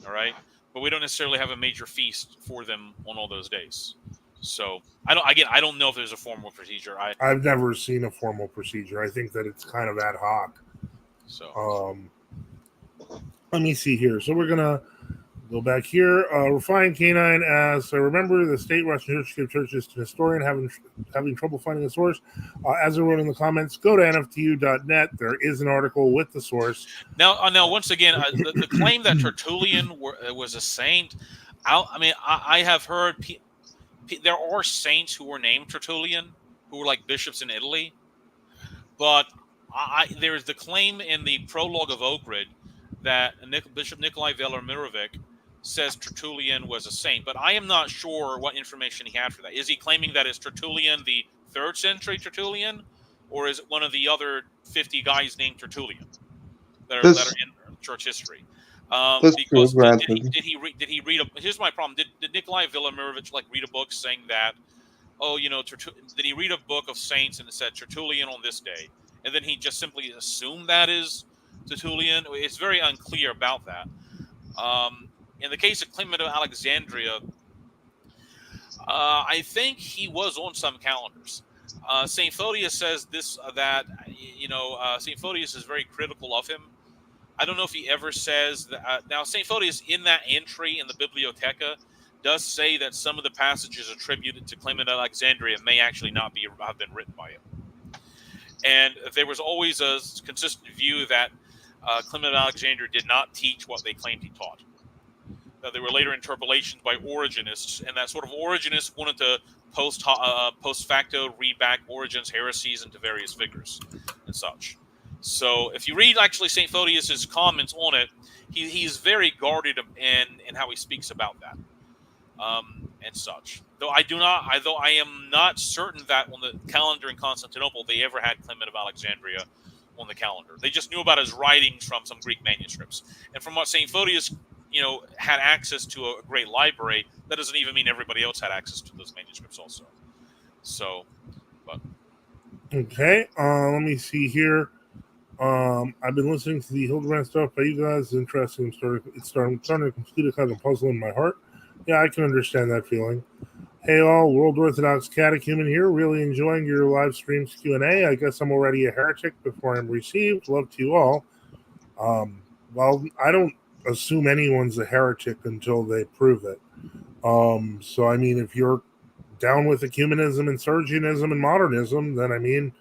All right. But we don't necessarily have a major feast for them on all those days. So I don't know if there's a formal procedure. I've never seen a formal procedure. I think that it's kind of ad hoc. So let me see here. So we're gonna go back here. Refined Canine asks, I remember the state Russian churches to historian having trouble finding a source. As I wrote in the comments, go to nftu.net. There is an article with the source. Now, once again, the claim that Tertullian was a saint, I have heard there are saints who were named Tertullian, who were like bishops in Italy, but there's the claim in the prologue of Ohrid that Bishop Nikolai Velimirovic says Tertullian was a saint, but I am not sure what information he had for that. Is he claiming that it's Tertullian, the 3rd century Tertullian, or is it one of the other 50 guys named Tertullian that are in church history? Because did he read a? Here's my problem. Did Nikolai Velimirovic read a book saying that? Oh, did he read a book of saints and it said Tertullian on this day, and then he just simply assumed that is Tertullian? It's very unclear about that. In the case of Clement of Alexandria, I think he was on some calendars. St. Photius says that St. Photius is very critical of him. I don't know if he ever says that. Now, St. Photius, in that entry in the Bibliotheca, does say that some of the passages attributed to Clement of Alexandria may actually not have been written by him. And there was always a consistent view that Clement of Alexandria did not teach what they claimed he taught. There were later interpolations by Origenists, and that sort of Origenists wanted to post facto read back Origen's heresies into various figures and such. So if you read actually St. Photius's comments on it, he's very guarded in how he speaks about that and such. Though I am not certain that on the calendar in Constantinople they ever had Clement of Alexandria on the calendar. They just knew about his writings from some Greek manuscripts. And from what St. Photius had access to a great library, that doesn't even mean everybody else had access to those manuscripts also. So, but okay, let me see here. I've been listening to the Hildebrand stuff by you guys. It's interesting. It's starting to complete a kind of puzzle in my heart. Yeah, I can understand that feeling. Hey all, World Orthodox Catechumen here. Really enjoying your live streams Q&A. I guess I'm already a heretic before I'm received. Love to you all. Well, I don't assume anyone's a heretic until they prove it. So, I mean, if you're down with ecumenism and Sergianism and modernism, then, I mean,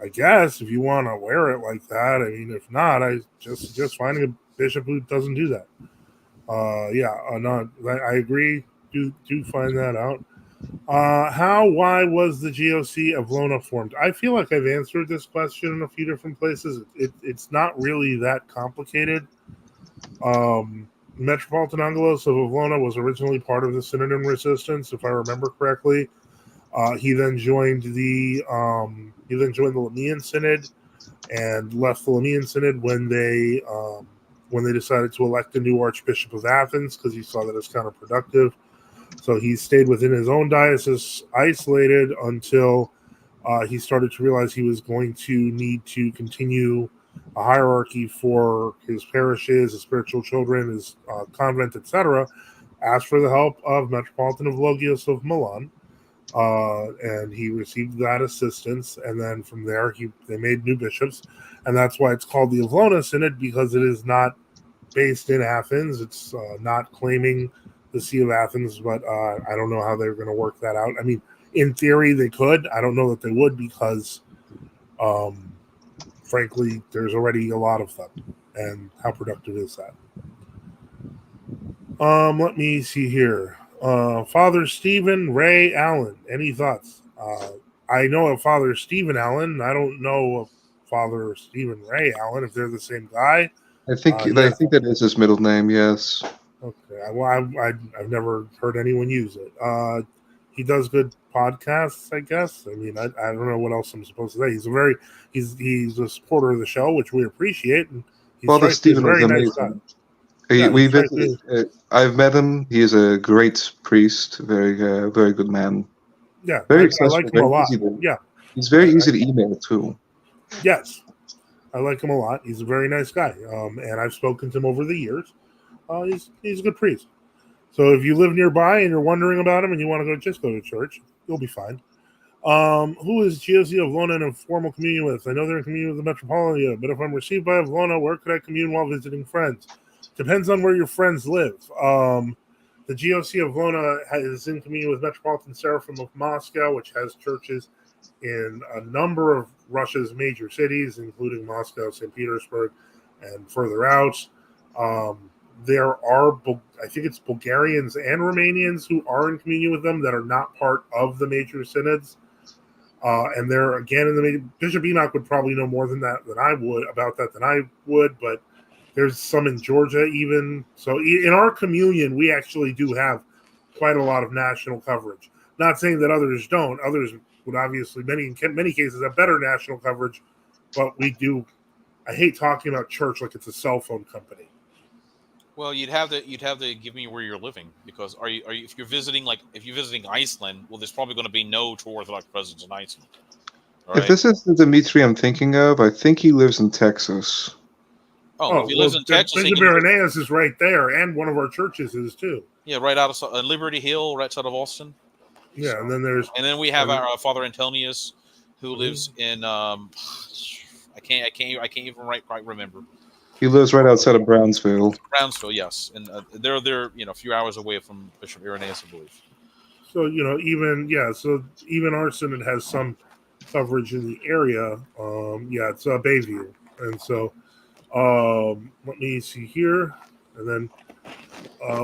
I guess if you want to wear it like that. I mean, if not, I just suggest finding a bishop who doesn't do that. I agree. Do find that out. Why was the GOC of Lona formed? I feel like I've answered this question in a few different places. It's not really that complicated. Metropolitan Angelos of Avlona was originally part of the Synod Resistance, if I remember correctly. He then joined the Lamian Synod and left the Lamian Synod when they decided to elect a new Archbishop of Athens because he saw that as counterproductive. So he stayed within his own diocese, isolated until he started to realize he was going to need to continue a hierarchy for his parishes, his spiritual children, his convent, etc. Asked for the help of Metropolitan Evlogius of Milan, and he received that assistance. And then from there, they made new bishops, and that's why it's called the Avlona Synod, because it is not based in Athens. It's not claiming the See of Athens, but I don't know how they're going to work that out. I mean, in theory, they could. I don't know that they would because, frankly, there's already a lot of them. And how productive is that? Let me see here. Father Stephen Ray Allen. Any thoughts? I know of Father Stephen Allen. I don't know of Father Stephen Ray Allen, if they're the same guy. I think that is his middle name. Yes. Okay. Well, I've never heard anyone use it. He does good podcasts, I guess. I mean, I don't know what else I'm supposed to say. He's a supporter of the show, which we appreciate. And Father Stephen is amazing. We visited. I've met him. He is a great priest. Very good man. Yeah, very I accessible. like him a lot. He's very easy to email too. Yes, I like him a lot. He's a very nice guy, and I've spoken to him over the years. He's a good priest. So if you live nearby and you're wondering about him and you want to just go to church, you'll be fine. Who is GOC of Lona in a formal communion with? I know they're in communion with the Metropolitan, but if I'm received by Avlona, where could I commune while visiting friends? Depends on where your friends live. The GOC of Lona is in communion with Metropolitan Seraphim of Moscow, which has churches in a number of Russia's major cities, including Moscow, St. Petersburg, and further out. There are, I think it's Bulgarians and Romanians who are in communion with them that are not part of the major synods. And they're, again, in the Bishop Enoch would probably know more than I would, but there's some in Georgia even. So in our communion, we actually do have quite a lot of national coverage. Not saying that others don't. Others would obviously, in many cases, have better national coverage, but we do. I hate talking about church like it's a cell phone company. Well, you'd have to give me where you're living, because if you're visiting Iceland, well, there's probably going to be no true Orthodox presence in Iceland. Right? If this is the Dimitri I'm thinking of, I think he lives in Texas. If he lives in Texas, Bishop Irenaeus is right there, and one of our churches is too. Yeah, right out of Liberty Hill, right outside of Austin. Yeah, so, and then we have our Father Antonius, who lives in I can't even quite remember. He lives right outside of Brownsville. Brownsville, yes, and they're a few hours away from Bishop Irenaeus, I believe. So even our synod has some coverage in the area. It's Bayview, and so let me see here, and then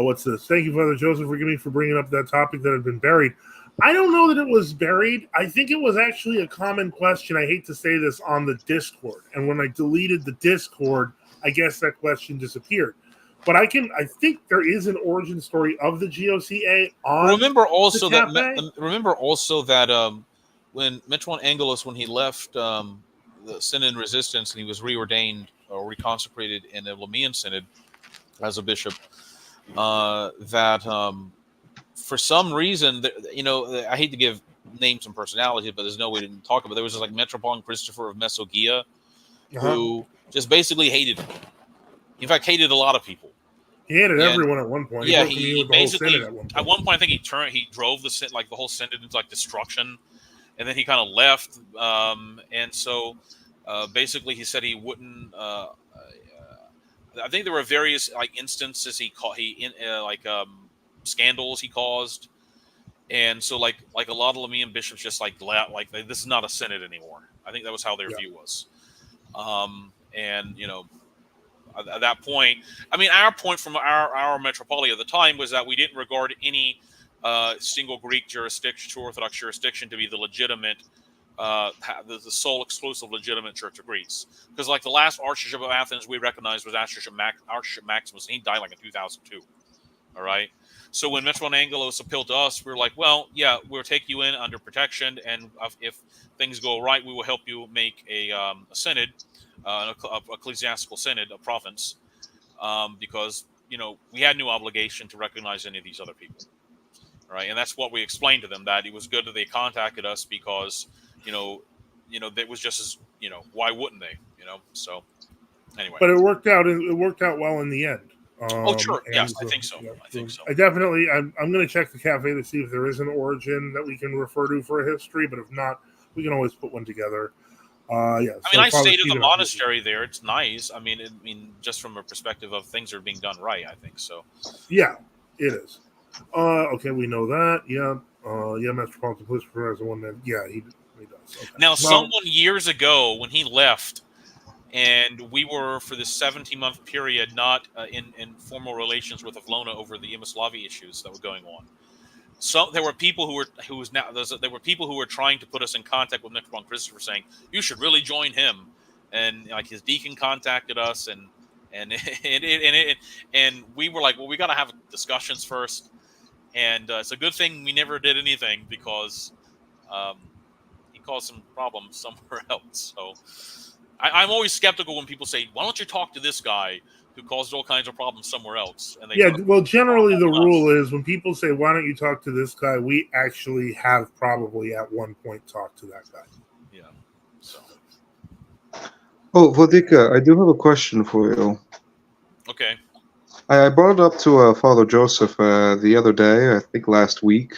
what's this? Thank you, Father Joseph, forgive me for bringing up that topic that had been buried. I don't know that it was buried. I think it was actually a common question. I hate to say this, on the Discord, and when I deleted the Discord, I guess that question disappeared. But I think there is an origin story of the GOCA on. Remember also that when Metropolitan Angelos, when he left the Synod in Resistance and he was reordained or reconsecrated in the Lamian Synod as a bishop, for some reason, I hate to give names and personalities, but there's no way to talk about it. There was like Metropolitan Christopher of Mesogia, who just basically hated him. In fact, hated a lot of people. He hated everyone at one point. Yeah, he basically at one point I think he drove the whole synod into destruction, and then he kind of left. And so basically he said he wouldn't. I think there were various instances scandals he caused, And so like a lot of Lemnian bishops just like this is not a synod anymore. I think that was how their view was. And at that point, I mean, our point from our metropolia at the time was that we didn't regard any single Greek jurisdiction, true Orthodox jurisdiction, to be the legitimate, the sole exclusive legitimate Church of Greece. Because like the last Archbishop of Athens we recognized was Archbishop Maximus, and he died like in 2002. All right. So when Metropolitan Angelos appealed to us, we were like, well, yeah, we'll take you in under protection, and if things go right, we will help you make a synod, an ecclesiastical synod, a province, because we had no obligation to recognize any of these other people, right? And that's what we explained to them, that it was good that they contacted us because that was just as why wouldn't they? So anyway. But it worked out. It worked out well in the end. Sure. Yes, I think so. I think so. I definitely. I'm going to check the cafe to see if there is an origin that we can refer to for a history. But if not, we can always put one together. Yeah. I mean, I stayed at the monastery there. It's nice. I mean, just from a perspective of things are being done right, I think so. Yeah, it is. Okay, we know that. Yeah. Yeah, Metropolitan Police has one that. Yeah, he does. Okay. Now, someone years ago when he left. And we were, for this 17-month period, not in formal relations with Avlona over the Imyaslavie issues that were going on. So there were people there were people who were trying to put us in contact with Metropolitan Christopher, saying you should really join him, and like his deacon contacted us, and we were like, well, we got to have discussions first, and it's a good thing we never did anything because he caused some problems somewhere else. So. I'm always skeptical when people say, "Why don't you talk to this guy who caused all kinds of problems somewhere else?" And well, generally the rule is when people say, "Why don't you talk to this guy?" We actually have probably at one point talked to that guy. Yeah. So. Oh, Vladika, I do have a question for you. Okay. I brought it up to Father Joseph the other day, I think last week,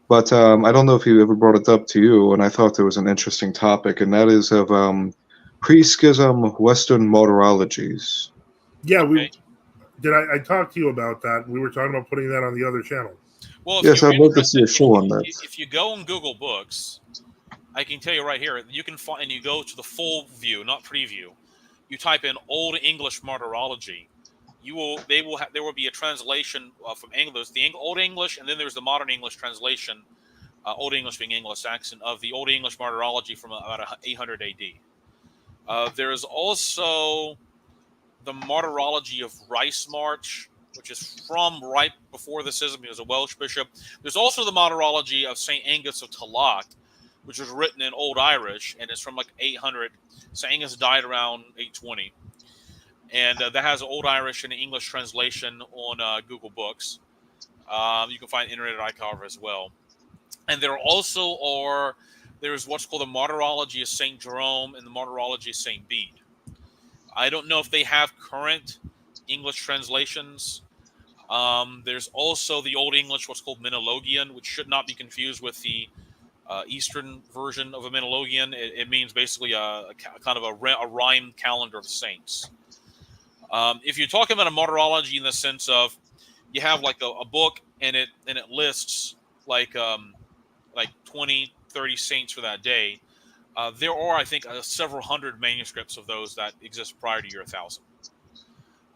but I don't know if he ever brought it up to you. And I thought there was an interesting topic, and that is of pre-schism Western martyrologies. Yeah, okay. I talked to you about that. We were talking about putting that on the other channel. Well, yes, I'd love to see a show on that. If you go on Google Books, I can tell you right here, you can find, and you go to the full view, not preview. You type in Old English martyrology. There will be a translation from English, the Old English, and then there's the modern English translation, Old English being Anglo-Saxon, of the Old English martyrology from about 800 AD. There is also the Martyrology of Ricemarch, which is from right before the schism. He was a Welsh bishop. There's also the Martyrology of St. Angus of Tallaght, which was written in Old Irish, and it's from like 800. St. Angus died around 820. And that has an Old Irish and an English translation on Google Books. You can find Internet archive as well. And there also there's what's called the Martyrology of St. Jerome and the Martyrology of St. Bede. I don't know if they have current English translations. There's also the Old English, what's called Menologian, which should not be confused with the Eastern version of a Menologian. It means basically a kind of a rhymed calendar of saints. If you're talking about a martyrology in the sense of you have like a book and it lists like 20, 30 saints for that day, there are, I think, several hundred manuscripts of those that exist prior to year 1000.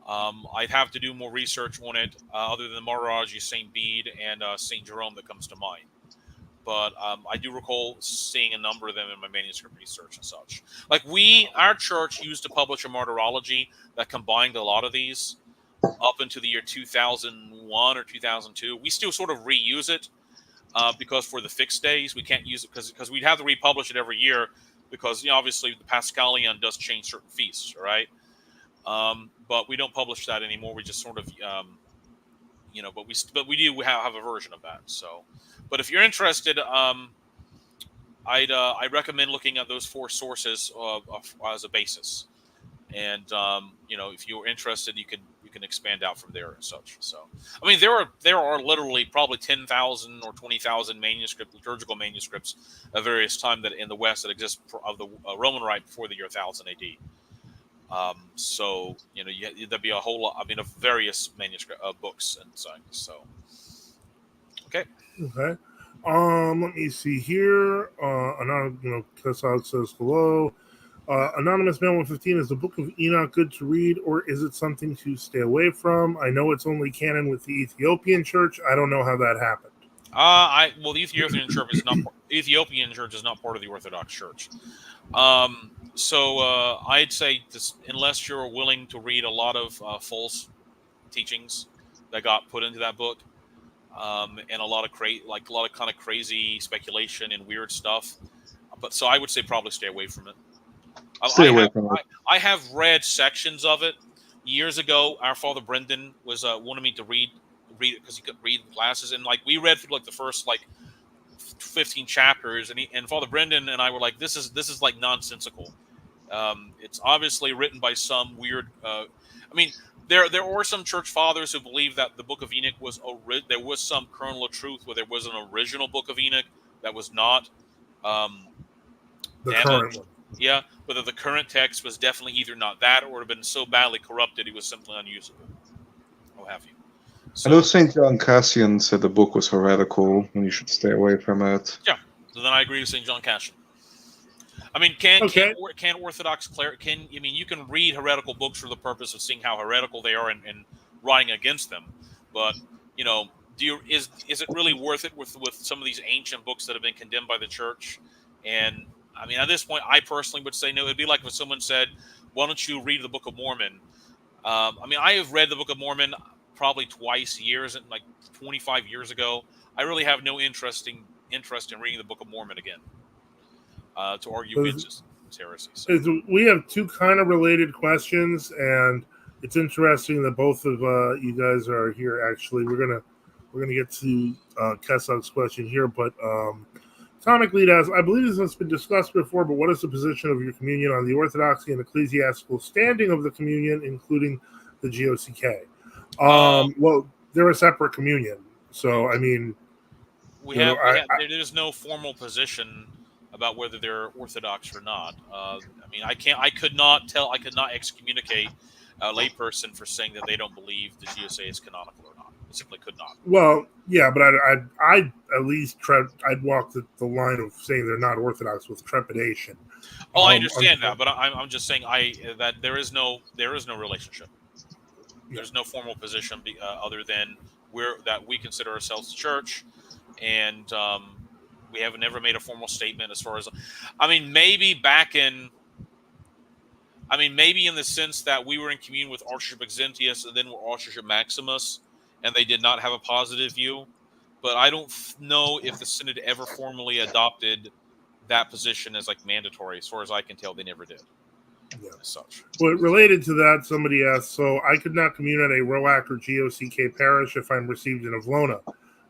I'd have to do more research on it, other than the Martyrology of St. Bede and St. Jerome that comes to mind. But I do recall seeing a number of them in my manuscript research and such. Like our church used to publish a martyrology that combined a lot of these up into the year 2001 or 2002. We still sort of reuse it because for the fixed days, we can't use it because we'd have to republish it every year because, obviously the Paschalian does change certain feasts, right? But we don't publish that anymore. We just sort of, but we do have a version of that. So, but if you're interested, I'd recommend looking at those 4 sources as a basis. And if you're interested, you can expand out from there and such. So, I mean, there are literally probably 10,000 or 20,000 liturgical manuscripts at various times that in the West that exist of the Roman Rite before the year 1000 AD. So there'd be a whole lot. I mean, of various manuscript books and so. Okay. Okay. Let me see here. Kesog says hello. Anonymous Man 115, is the Book of Enoch good to read, or is it something to stay away from? I know it's only canon with the Ethiopian Church. I don't know how that happened. The Ethiopian Church is not part of the Orthodox Church. I'd say this, unless you're willing to read a lot of false teachings that got put into that book, and a lot of kind of crazy speculation and weird stuff. But so I would say probably stay away from it. Stay away from it. I have read sections of it years ago. Our Father Brendan was wanted me to read it because he could read glasses, and we read through the first 15 chapters, and Father Brendan and I were like, this is nonsensical. It's obviously written by some weird. There are some church fathers who believe that the Book of Enoch there was some kernel of truth where there was an original Book of Enoch that was not the current one. Yeah, whether the current text was definitely either not that or have been so badly corrupted it was simply unusable. What have you? So, I know St. John Cassian said the book was heretical and you should stay away from it. Yeah, so then I agree with St. John Cassian. I mean, can Orthodox you can read heretical books for the purpose of seeing how heretical they are and writing against them, but is it really worth it with some of these ancient books that have been condemned by the church? And I mean, at this point, I personally would say no. It'd be like if someone said, "Why don't you read the Book of Mormon?" I have read the Book of Mormon probably twice, 25 years ago. I really have no interest in reading the Book of Mormon again to argue against heresy. So. We have two kind of related questions, and it's interesting that both of you guys are here. Actually, we're gonna get to Kesog's question here, but. Atomic Lead asks, I believe this has been discussed before, but what is the position of your communion on the orthodoxy and ecclesiastical standing of the communion, including the GOCK? Well, they're a separate communion, so I mean, there's no formal position about whether they're orthodox or not. I could not excommunicate a layperson for saying that they don't believe the GOCK is canonical or not. I simply could not. Well, yeah, but I'd at least I'd walk the line of saying they're not orthodox with trepidation. Oh, I understand that, but I'm just saying that there is no relationship. There's no formal position other than we consider ourselves a church, and we have never made a formal statement as far as. Maybe in the sense that we were in communion with Archbishop Exentius and then with Archbishop Maximus, and they did not have a positive view. But I don't know if the Synod ever formally adopted that position as mandatory. As far as I can tell, they never did. Yeah. As such. Well, related to that, somebody asked, so I could not commune at a ROAC or GOCK parish if I'm received in Avlona.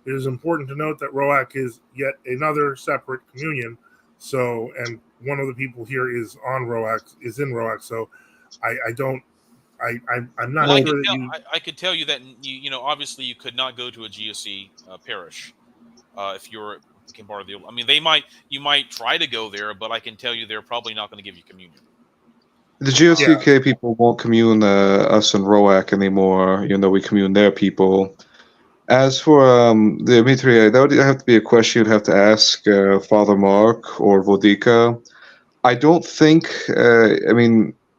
It is important to note that ROAC is yet another separate communion. So, and one of the people here is in ROAC. So I'm not sure I could tell you that obviously you could not go to a GOC parish if you're part of the. You might try to go there, but I can tell you they're probably not going to give you communion. The GOCK people won't commune us in ROAC anymore, even though we commune their people. As for the Dimitri, that would have to be a question you'd have to ask Father Mark or Vodika. I don't think.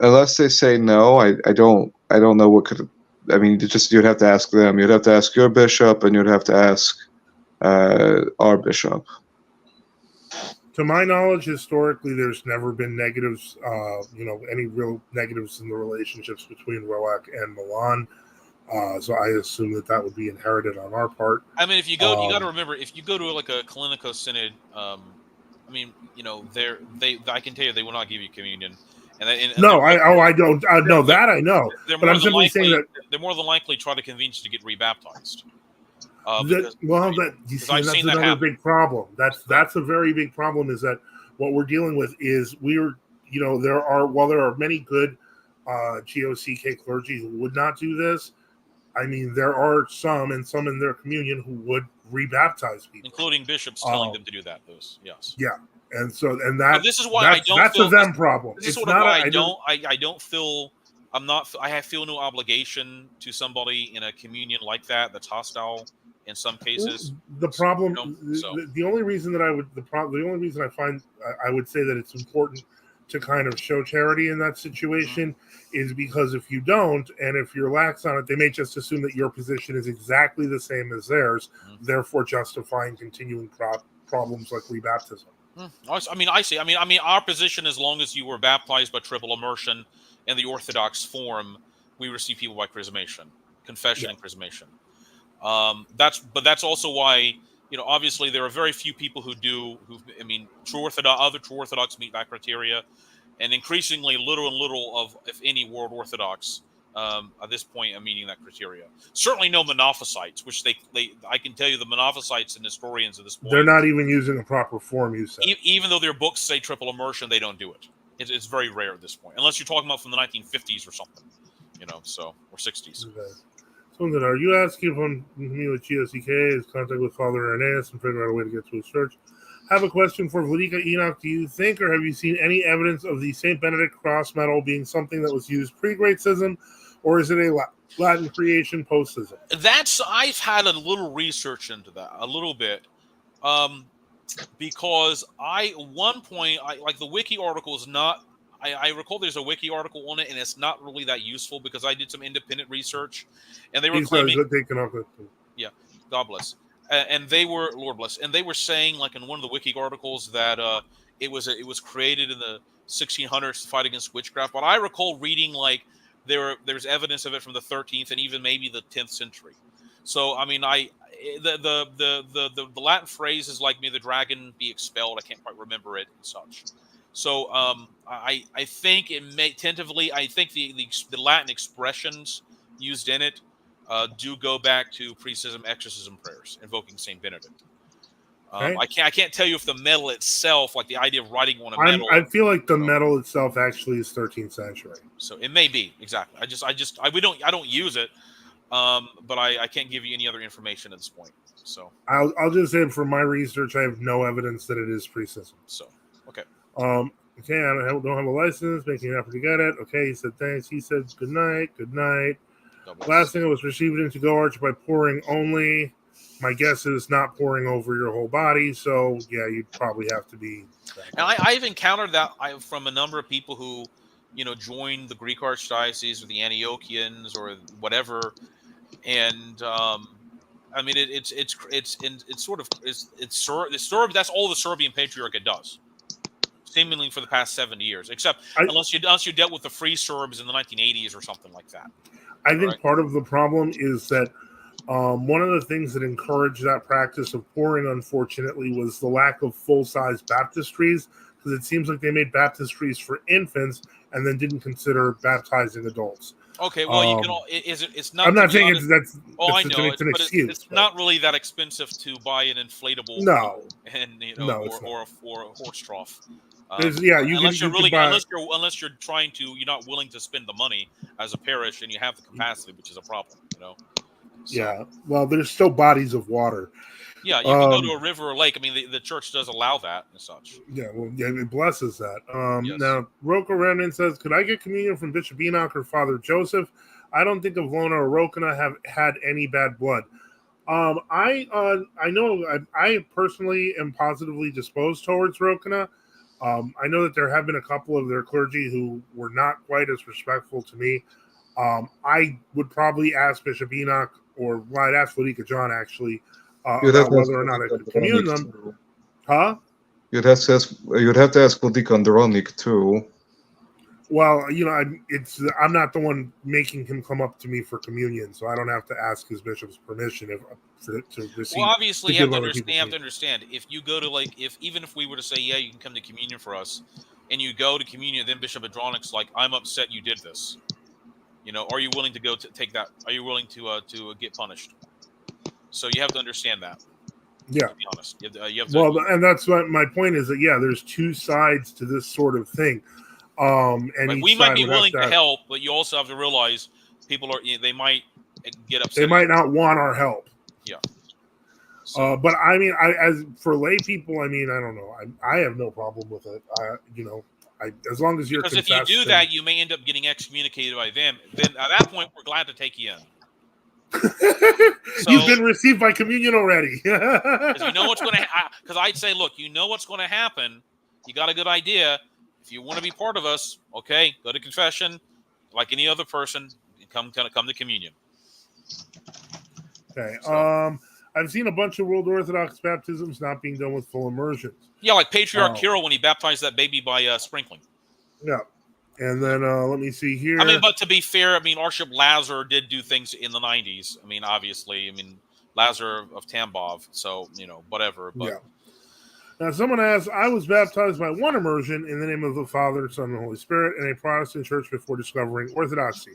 Unless they say no, I don't know what could. You'd have to ask them. You'd have to ask your bishop, and you'd have to ask our bishop. To my knowledge, historically, there's never been negatives. Any real negatives in the relationships between ROAC and Milan. So I assume that would be inherited on our part. If you go, you got to remember, if you go to a Clinico Synod, I can tell you they will not give you communion. I don't. I know that. I know. But I'm simply saying that they're more than likely try to convince you to get rebaptized. That's another big problem. That's a very big problem. Is that what we're dealing with? Is there are many good GOCK clergy who would not do this. There are some in their communion who would rebaptize people, including bishops telling them to do that. Yes. Yeah. And this is why that's a them problem. This is why I don't feel I feel no obligation to somebody in a communion like that that's hostile in some cases. The problem, So the only reason that the only reason I find I would say that it's important to kind of show charity in that situation is because if you don't, and if you're lax on it, they may just assume that your position is exactly the same as theirs, therefore justifying continuing problems like rebaptism. I mean, I see. I mean, our position, as long as you were baptized by triple immersion in the Orthodox form, we receive people by chrismation, confession, and chrismation. That's also why, obviously there are very few people who other true Orthodox meet that criteria, and increasingly little of, if any, World Orthodox at this point are meeting that criteria. Certainly no Monophysites, which I can tell you the Monophysites and historians at this point, they're not even using a proper form. You said even though their books say triple immersion, they don't do it. It's very rare at this point, unless you're talking about from the 1950s or something, or 60s. Okay. Something, are you asking if I'm familiar with GSEK, his contact with Father Irenaeus, and figure out a way to get to his church? Have a question for Vladika Enoch. Do you think, or have you seen any evidence of the St. Benedict cross medal being something that was used pre-Great Schism, or is it a Latin creation post-Schism? I've had a little research into that, a little bit, because at one point, like the wiki article is not. I recall there's a wiki article on it, and it's not really that useful because I did some independent research, and they were claiming. Yeah, God bless. And they were, Lord bless, and they were saying, like in one of the wiki articles, that it was created in the 1600s to fight against witchcraft. But I recall reading like there's evidence of it from the 13th and even maybe the 10th century. So I mean, the Latin phrase is like, "May the dragon be expelled." I can't quite remember it and such. So I think it may tentatively. I think the Latin expressions used in it do go back to pre-schism exorcism prayers invoking Saint Benedict. Okay. I can't tell you if the medal itself, like the idea of writing on a medal. I feel like the medal itself actually is 13th century. So it may be exactly. I don't use it, but I can't give you any other information at this point. So I'll just say from my research, I have no evidence that it is pre-schism. So okay. Okay, I don't have a license, making an effort to get it. Okay, he said thanks. He said good night. Last thing, I was received into Go Arch by pouring only. My guess is not pouring over your whole body, so yeah, you'd probably have to be. And I've encountered that from a number of people who, joined the Greek Archdiocese or the Antiochians or whatever, and I mean it's that's all the Serbian Patriarchate does, seemingly for the past 70 years, except unless you dealt with the Free Serbs in the 1980s or something like that. I think part of the problem is that one of the things that encouraged that practice of pouring, unfortunately, was the lack of full-size baptistries, because it seems like they made baptistries for infants and then didn't consider baptizing adults. Okay, well, you can. It's not. I'm not saying it's an excuse. It's not really that expensive to buy an inflatable. No, and or a horse trough. Unless you're trying to, you're not willing to spend the money as a parish, and you have the capacity, which is a problem, So. Yeah, well, there's still bodies of water. Yeah, you can go to a river or lake. I mean, the church does allow that and such. Yeah, well, yeah, it blesses that. Yes. Now, Roko Remnant says, could I get communion from Bishop Enoch or Father Joseph? I don't think Avlona or Rokana have had any bad blood. I know I personally am positively disposed towards Rokana. I know that there have been a couple of their clergy who were not quite as respectful to me. I would probably ask Bishop Enoch, or I'd ask Vladika John actually, about whether or not I could commune them. Huh? You'd have to ask Vladika Andronik too. Well, I'm not the one making him come up to me for communion, so I don't have to ask his bishop's permission to receive. Well, obviously, you have to understand. If you go to even if we were to say, yeah, you can come to communion for us, and you go to communion, then Bishop Andronik's like, I'm upset you did this. Are you willing to go to take that? Are you willing to get punished? So you have to understand that. Yeah. To be honest. You have to, and that's what my point is, that there's two sides to this sort of thing. And we might be willing to help, but you also have to realize they might get upset. They might not want our help. Yeah. So, but I mean, as for lay people, I mean, I don't know. I have no problem with it. As long as you're, because if you do that, you may end up getting excommunicated by them. Then at that point, we're glad to take you in. You've been received by communion already. Because you know what's going to because I'd say, look, you know what's going to happen. You got a good idea. If you want to be part of us, okay, go to confession like any other person. Come to communion. Okay. So. I've seen a bunch of World Orthodox baptisms not being done with full immersions. Yeah, like Patriarch Kirill when he baptized that baby by sprinkling. Yeah. And then let me see here. I mean, but to be fair, I mean, Archbishop Lazar did do things in the 90s. I mean, obviously, Lazar of Tambov, so, whatever. But. Yeah. Now, someone asked, I was baptized by one immersion in the name of the Father, Son, and Holy Spirit in a Protestant church before discovering Orthodoxy.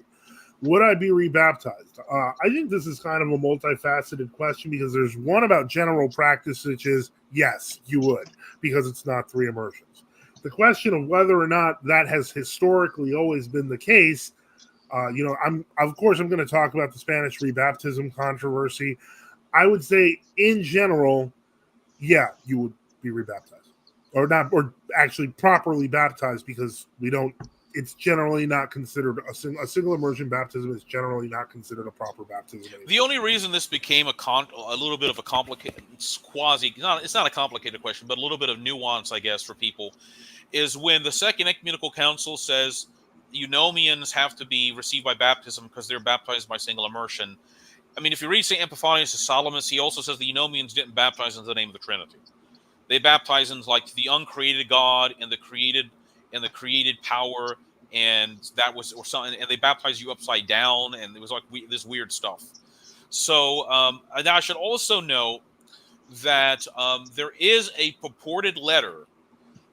Would I be rebaptized? I think this is kind of a multifaceted question because there's one about general practice, which is yes, you would, because it's not 3 immersions. The question of whether or not that has historically always been the case, I'm going to talk about the Spanish rebaptism controversy. I would say in general, yeah, you would be rebaptized, or actually properly baptized, because it's generally not considered a single immersion baptism is generally not considered a proper baptism anymore. The only reason this became a little bit of a complicated, it's not a complicated question, but a little bit of nuance, I guess, for people, is when the Second Ecumenical Council says eunomians have to be received by baptism because they're baptized by single immersion. I mean, if you read St. Epiphanius of Salamis, he also says the eunomians didn't baptize in the name of the Trinity. They baptize in like the uncreated God and the created power. And that was, or something, and they baptized you upside down, and it was like this weird stuff. So, and I should also note that there is a purported letter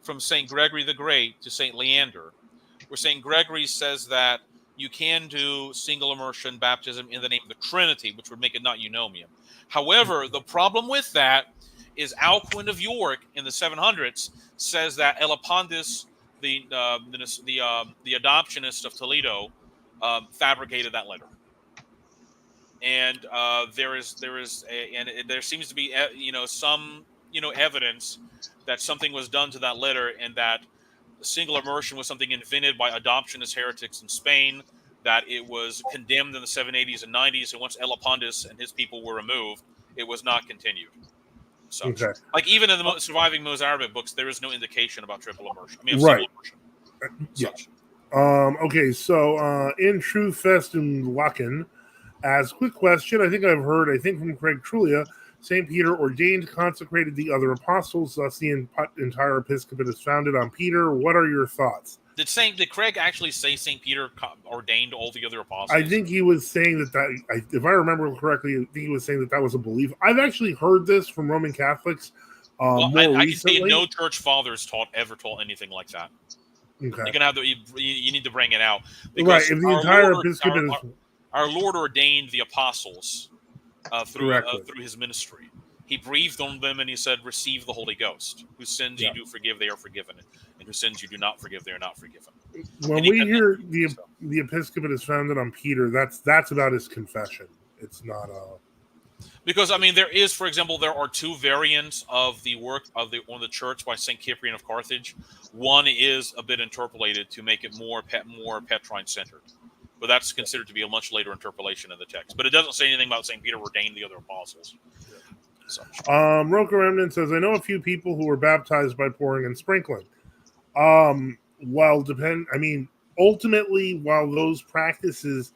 from St. Gregory the Great to St. Leander, where St. Gregory says that you can do single immersion baptism in the name of the Trinity, which would make it not eunomium. However, the problem with that is Alcuin of York in the 700s says that Elipandus, the adoptionist of Toledo, fabricated that letter, and there seems to be some evidence that something was done to that letter, and that single immersion was something invented by adoptionist heretics in Spain, that it was condemned in the 780s and 90s, and once Elipandus and his people were removed, it was not continued. So, like even in the surviving Mozarabic books, there is no indication about triple immersion. Single immersion. Yeah. Okay, so in True Fest in Wacken, as quick question, I think from Craig Trulia, St. Peter ordained, consecrated the other apostles, thus the entire episcopate is founded on Peter. What are your thoughts? Did Craig actually say St. Peter ordained all the other apostles? I think he was saying that if I remember correctly, I think he was saying that was a belief. I've actually heard this from Roman Catholics more recently. I can say no church fathers ever taught anything like that. Okay. You can have you need to bring it out. Right. If the entire episcopate our Lord ordained the apostles through his ministry. He breathed on them and he said, receive the Holy Ghost. Whose sins you do forgive, they are forgiven. And whose sins you do not forgive, they are not forgiven. When we hear the episcopate is founded on Peter, that's about his confession. It's not because there is, for example, there are 2 variants of the work on the church by St. Cyprian of Carthage. One is a bit interpolated to make it more Petrine centered. But that's considered to be a much later interpolation of the text. But it doesn't say anything about St. Peter ordained the other apostles. Roker Remnant says, I know a few people who were baptized by pouring and sprinkling. Ultimately, while those practices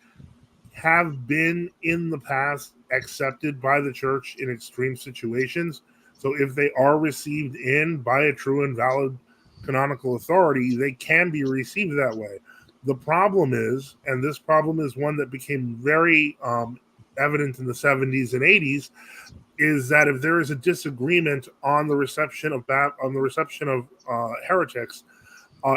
have been in the past accepted by the church in extreme situations, so if they are received in by a true and valid canonical authority, they can be received that way. The problem is, and this problem is one that became very evident in the 70s and 80s, is that if there is a disagreement on the reception of heretics,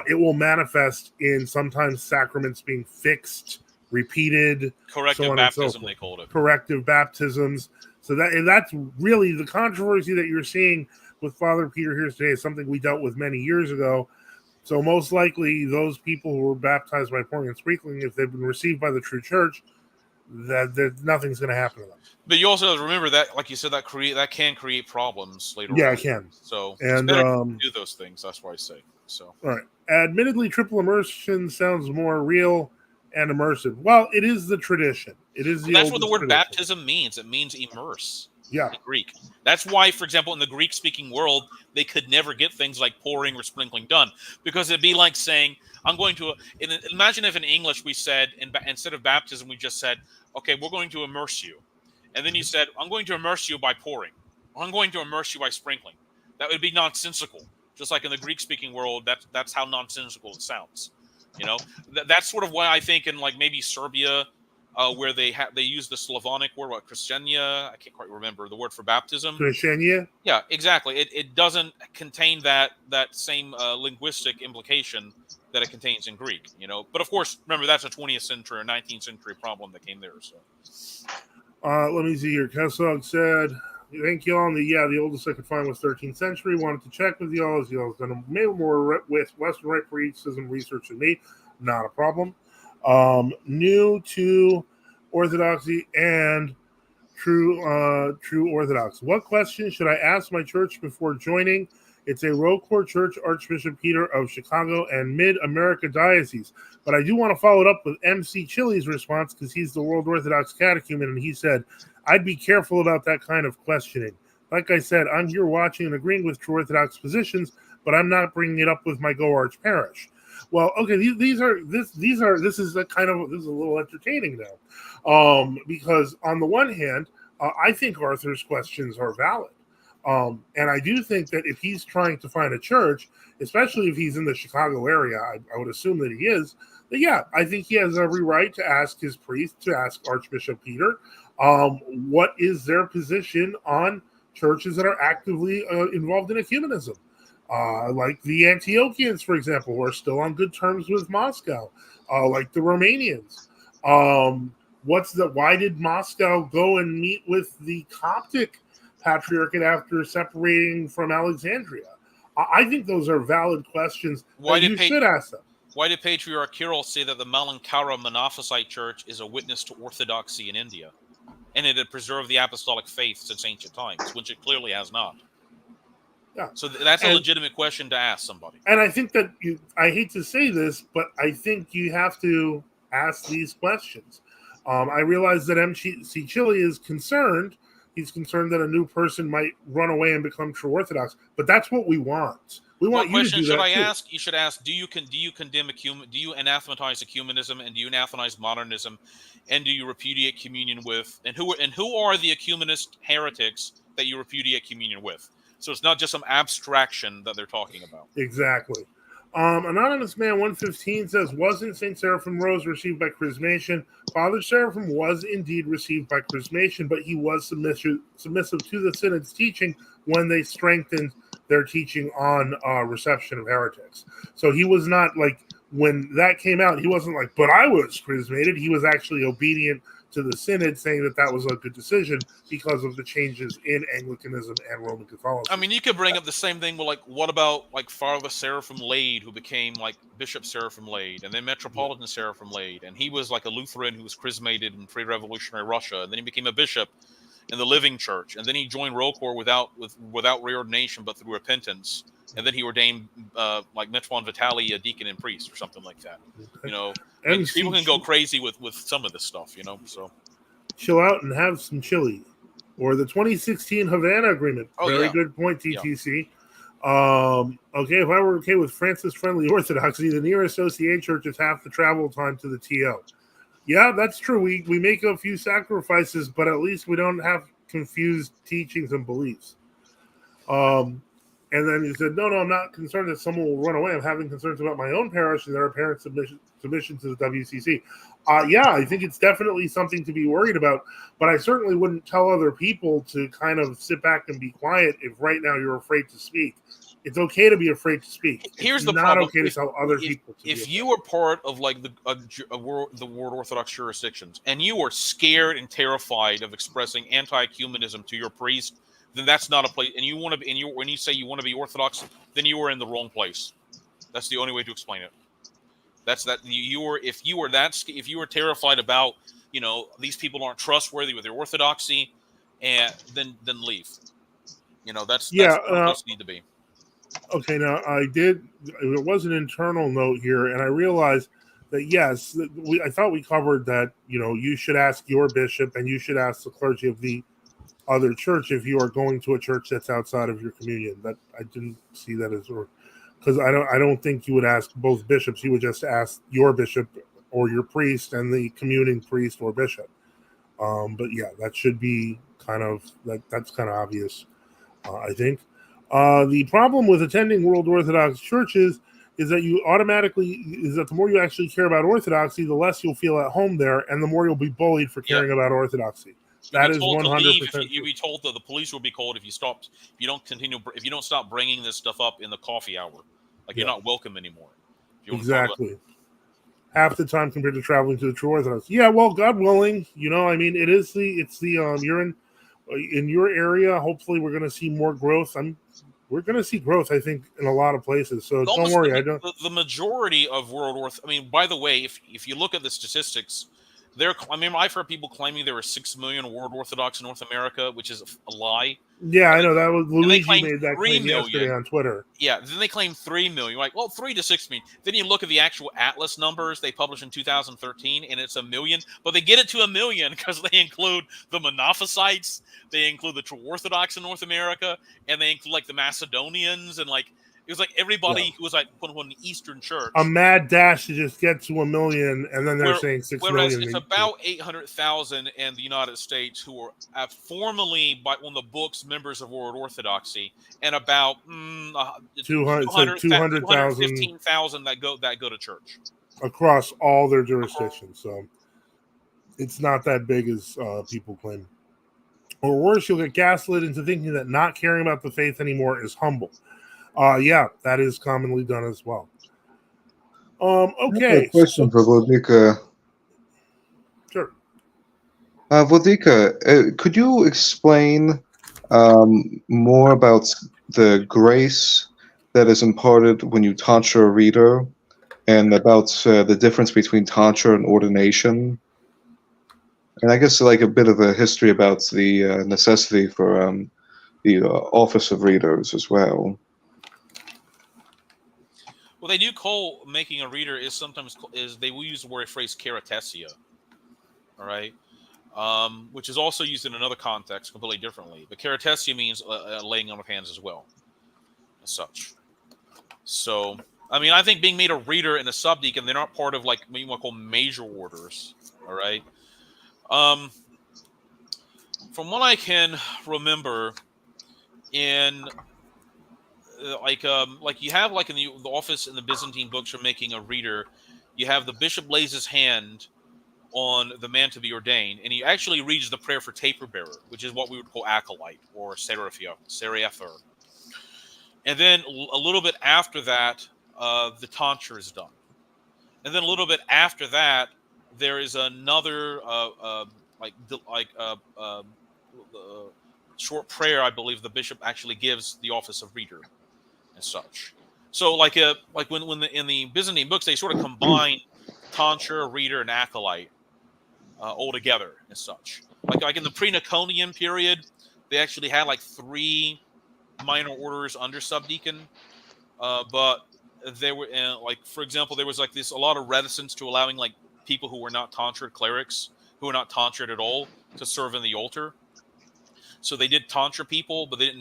it will manifest in sometimes sacraments being fixed, repeated, corrective baptism, they called it. Corrective baptisms. So that's really the controversy that you're seeing with Father Peter here today is something we dealt with many years ago. So most likely those people who were baptized by pouring and sprinkling, if they've been received by the true church, that nothing's going to happen to them. But you also have to remember that, like you said, that can create problems later on. Yeah, it can. So it's better to do those things. That's why I say. So. All right. Admittedly, triple immersion sounds more real and immersive. Well, it is the tradition. It is the That's what the oldest word tradition. baptism means. It means immerse. Yeah. In Greek. That's why, for example, in the Greek-speaking world, they could never get things like pouring or sprinkling done, because it'd be like saying, "I'm going to." Imagine if in English we said, instead of baptism, we just said, "Okay, we're going to immerse you," and then you said, "I'm going to immerse you by pouring," or "I'm going to immerse you by sprinkling." That would be nonsensical. Just like in the Greek-speaking world, that's how nonsensical it sounds. You know, that's sort of why I think in like maybe Serbia, where they use the Slavonic word, what, Krishchenia? I can't quite remember the word for baptism. Krishchenia? Yeah, exactly. It doesn't contain that same linguistic implication that it contains in Greek. You know, but of course, remember that's a 20th century or 19th century problem that came there. So, let me see here. Kessog said, "Thank you all." The oldest I could find was 13th century. Wanted to check with y'all as y'all's done maybe more with Western Rite Preachicism research than me. Not a problem. New to Orthodoxy and true Orthodox. What question should I ask my church before joining? It's a roll core church, Archbishop Peter of Chicago and Mid-America Diocese. But I do want to follow it up with MC Chili's response, because he's the World Orthodox Catechumen, and he said, I'd be careful about that kind of questioning. Like I said, I'm here watching and agreeing with true Orthodox positions, but I'm not bringing it up with my Go Arch parish. Well, okay, this is a little entertaining now, because on the one hand, I think Arthur's questions are valid, and I do think that if he's trying to find a church, especially if he's in the Chicago area, I would assume that he is. But yeah, I think he has every right to ask his priest, to ask Archbishop Peter, what is their position on churches that are actively involved in ecumenism. Like the Antiochians, for example, who are still on good terms with Moscow, like the Romanians. Why did Moscow go and meet with the Coptic Patriarchate after separating from Alexandria? I think those are valid questions that you should ask them. Why did Patriarch Kirill say that the Malankara Monophysite Church is a witness to orthodoxy in India, and it had preserved the apostolic faith since ancient times, which it clearly has not? Yeah. So that's a legitimate question to ask somebody. And I think that I hate to say this, but I think you have to ask these questions. I realize that MC Chili is concerned. He's concerned that a new person might run away and become true Orthodox, but that's what we want. We want you to do that. What question should I ask? You should ask: Do you condemn do you anathematize ecumenism, and do you anathematize modernism, and do you repudiate communion with? And who are the ecumenist heretics that you repudiate communion with? So it's not just some abstraction that they're talking about. Exactly. Anonymous Man 115 says, wasn't St. Seraphim Rose received by chrismation? Father Seraphim was indeed received by chrismation, but he was submissive to the Synod's teaching when they strengthened their teaching on reception of heretics. So he was not like, when that came out, he wasn't like, but I was chrismated. He was actually obedient to the Synod, saying that was a good decision because of the changes in Anglicanism and Roman Catholicism. I mean, you could bring up the same thing, but like, what about like Father Seraphim Lade, who became like Bishop Seraphim Lade, and then Metropolitan Seraphim Lade, and he was like a Lutheran who was chrismated in pre-revolutionary Russia, and then he became a bishop in the Living Church, and then he joined Roll Corps without reordination, but through repentance, and then he ordained like Metropolitan Vitali a deacon and priest or something like that. Okay. You know, and people can go crazy with some of this stuff, you know. So chill out and have some chili, or the 2016 Havana Agreement. Very good point, TTC. Yeah. Okay, if I were okay with Francis-friendly orthodoxy, the nearest OCA church is half the travel time to the TO. Yeah, that's true. We make a few sacrifices, but at least we don't have confused teachings and beliefs. And then he said, no, I'm not concerned that someone will run away. I'm having concerns about my own parish and their apparent submission to the WCC. Yeah, I think it's definitely something to be worried about, but I certainly wouldn't tell other people to kind of sit back and be quiet if right now you're afraid to speak. It's okay to be afraid to speak. Here's the not problem. Okay to tell other people to if you are part of like the World Orthodox jurisdictions and you are scared and terrified of expressing anti-ecumenism to your priest, then that's not a place. And you want to be, when you say you want to be Orthodox, then you are in the wrong place. That's the only way to explain it. That's that if you are terrified about, you know, these people aren't trustworthy with their orthodoxy, and then leave. You know, that's where you need to be. Okay, now it was an internal note here, and I realized that yes, I thought we covered that, you should ask your bishop and you should ask the clergy of the other church if you are going to a church that's outside of your communion. That I didn't see that as, or because I don't think you would ask both bishops. You would just ask your bishop or your priest and the communing priest or bishop. But yeah, that should be that's kind of obvious, I think. The problem with attending World Orthodox churches is that the more you actually care about Orthodoxy, the less you'll feel at home there, and the more you'll be bullied for caring about Orthodoxy. That is 100%. You'll be told that the police will be called if you don't stop bringing this stuff up in the coffee hour. Like you're not welcome anymore. Exactly. Half the time compared to traveling to the true Orthodox. Yeah, well, God willing, it's you're in your area. Hopefully, we're going to see more growth. We're going to see growth, I think, in a lot of places. So don't worry. The majority of World War. I mean, by the way, if you look at the statistics, I've heard people claiming there were 6 million World Orthodox in North America, which is a lie. Yeah, I know that was Luigi made that claim yesterday on Twitter. Yeah, then they claim 3 million. Like, well, 3 to 6 million. Then you look at the actual Atlas numbers they published in 2013, and it's 1 million. But they get it to 1 million because they include the Monophysites, they include the true Orthodox in North America, and they include like the Macedonians and like. It was like everybody who was like quote unquote the Eastern Church. A mad dash to just get to 1 million, and then they're saying 6 million. Whereas it's about 800,000 in the United States who are formally on the books members of World Orthodoxy, and about 215,000 that go to church across all their jurisdictions. So it's not that big as people claim. Or worse, you'll get gaslit into thinking that not caring about the faith anymore is humble. Yeah, that is commonly done as well. Okay. Question for Vladika. Sure. Vladika, could you explain more about the grace that is imparted when you tantra a reader, and about the difference between tantra and ordination? And I guess like a bit of a history about the necessity for the office of readers as well. Well, they do call making a reader they will use the word phrase karatesia, all right, which is also used in another context completely differently. But karatesia means laying on of hands as well, as such. So, I mean, I think being made a reader and a subdeacon, they're not part of like what you want to call major orders, all right. From what I can remember, in like you have like in the office in the Byzantine books for making a reader, you have the bishop lays his hand on the man to be ordained, and he actually reads the prayer for taper bearer, which is what we would call acolyte or serapher. And then a little bit after that, the tantra is done, and then a little bit after that, there is another short prayer. I believe the bishop actually gives the office of reader. As such, so like when in the Byzantine books they sort of combine tantra, reader, and acolyte all together as such. Like in the pre-Niconian period, they actually had like 3 minor orders under subdeacon, but they were like, for example, there was like a lot of reticence to allowing like people who were not tantra clerics, who were not tantra at all, to serve in the altar. So they did tantra people, but they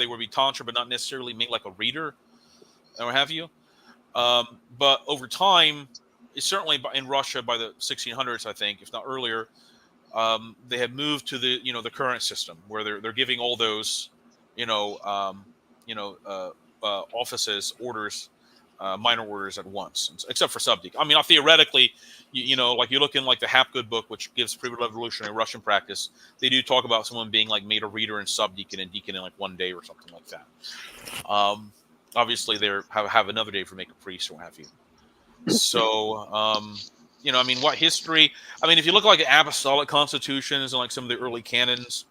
would be tantra, but not necessarily make like a reader, or what have you. But over time, certainly in Russia by the 1600s, I think, if not earlier, they had moved to the current system where they're giving all those offices, orders, minor orders at once, except for subdeacon. I mean, theoretically, like you look in like the Hapgood book, which gives pre-revolutionary Russian practice, they do talk about someone being like made a reader and subdeacon and deacon in like 1 day or something like that. Obviously, they have another day for make a priest or what have you. So, I mean, what history? I mean, if you look like apostolic constitutions and like some of the early canons,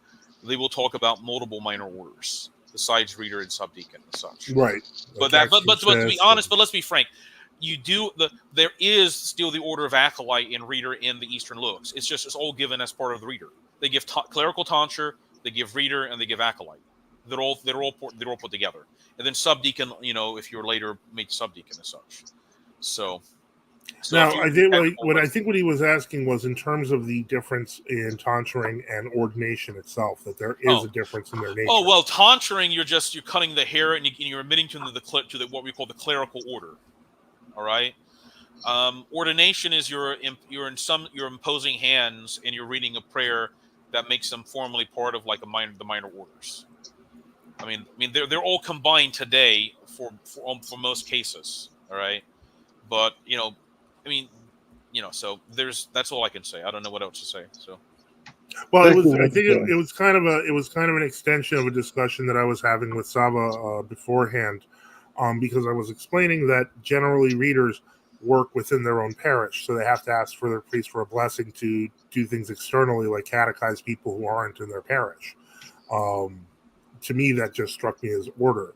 they will talk about multiple minor orders besides reader and subdeacon and such. Right. But to be honest, but let's be frank, there is still the order of acolyte and reader in the Eastern Lux. It's all given as part of the reader. They give clerical tantra, they give reader, and they give acolyte. They're all put together. And then subdeacon, if you're later made subdeacon as such. So, So Now, if you I did technical, what I think what he was asking was in terms of the difference in tonsuring and ordination itself, that there is a difference in their nature. Oh well, tonsuring, you're cutting the hair and you're admitting to the what we call the clerical order. All right. Ordination is you're imposing hands and you're reading a prayer that makes them formally part of like the minor orders. I mean they're all combined today for most cases. All right, but so that's all I can say. I don't know what else to say. So. Well, Thank you, I think Walter. it was kind of an extension of a discussion that I was having with Sava beforehand, because I was explaining that generally readers work within their own parish, so they have to ask for their priest for a blessing to do things externally, like catechize people who aren't in their parish. To me, that just struck me as order,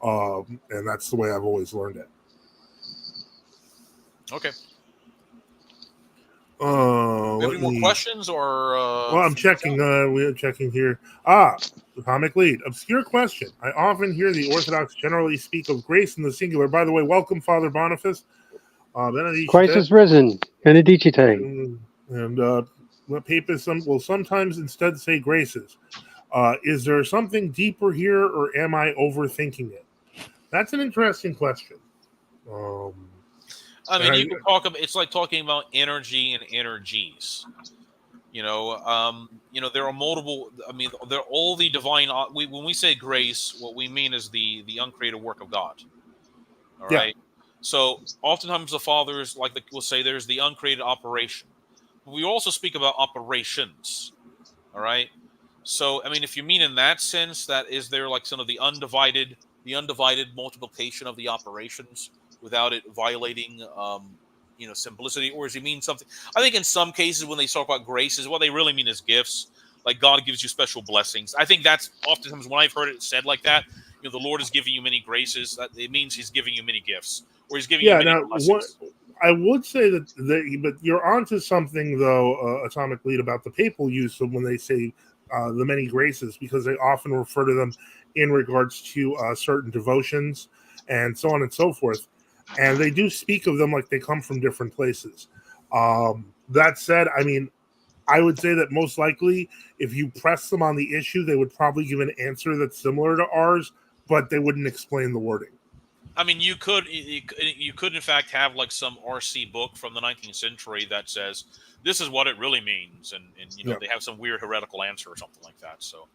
and that's the way I've always learned it. Okay. Any more questions or? Well, I'm checking. We're checking here. Atomic Lead. Obscure question. I often hear the Orthodox generally speak of grace in the singular. By the way, welcome, Father Boniface. Christ is risen. Benedicite. And Papists will sometimes instead say graces. Is there something deeper here, or am I overthinking it? That's an interesting question. I mean, you can talk about. It's like talking about energy and energies. There are multiple. I mean, they're all the divine. When we say grace, what we mean is the uncreated work of God. All right. So oftentimes the fathers will say there's the uncreated operation. But we also speak about operations. All right. So I mean, if you mean in that sense, that is there like some of the undivided multiplication of the operations without it violating simplicity, or does he mean something? I think in some cases when they talk about graces, what they really mean is gifts. Like God gives you special blessings. I think that's oftentimes when I've heard it said like that. The Lord is giving you many graces. That it means He's giving you many gifts, or He's giving you many blessings. I would say but you're onto something though, Atomic Lead, about the papal use of when they say the many graces, because they often refer to them in regards to certain devotions and so on and so forth. And they do speak of them like they come from different places. That said, I mean, I would say that most likely, if you press them on the issue, they would probably give an answer that's similar to ours, but they wouldn't explain the wording. I mean, you could in fact have like some RC book from the 19th century that says this is what it really means, and they have some weird heretical answer or something like that. So,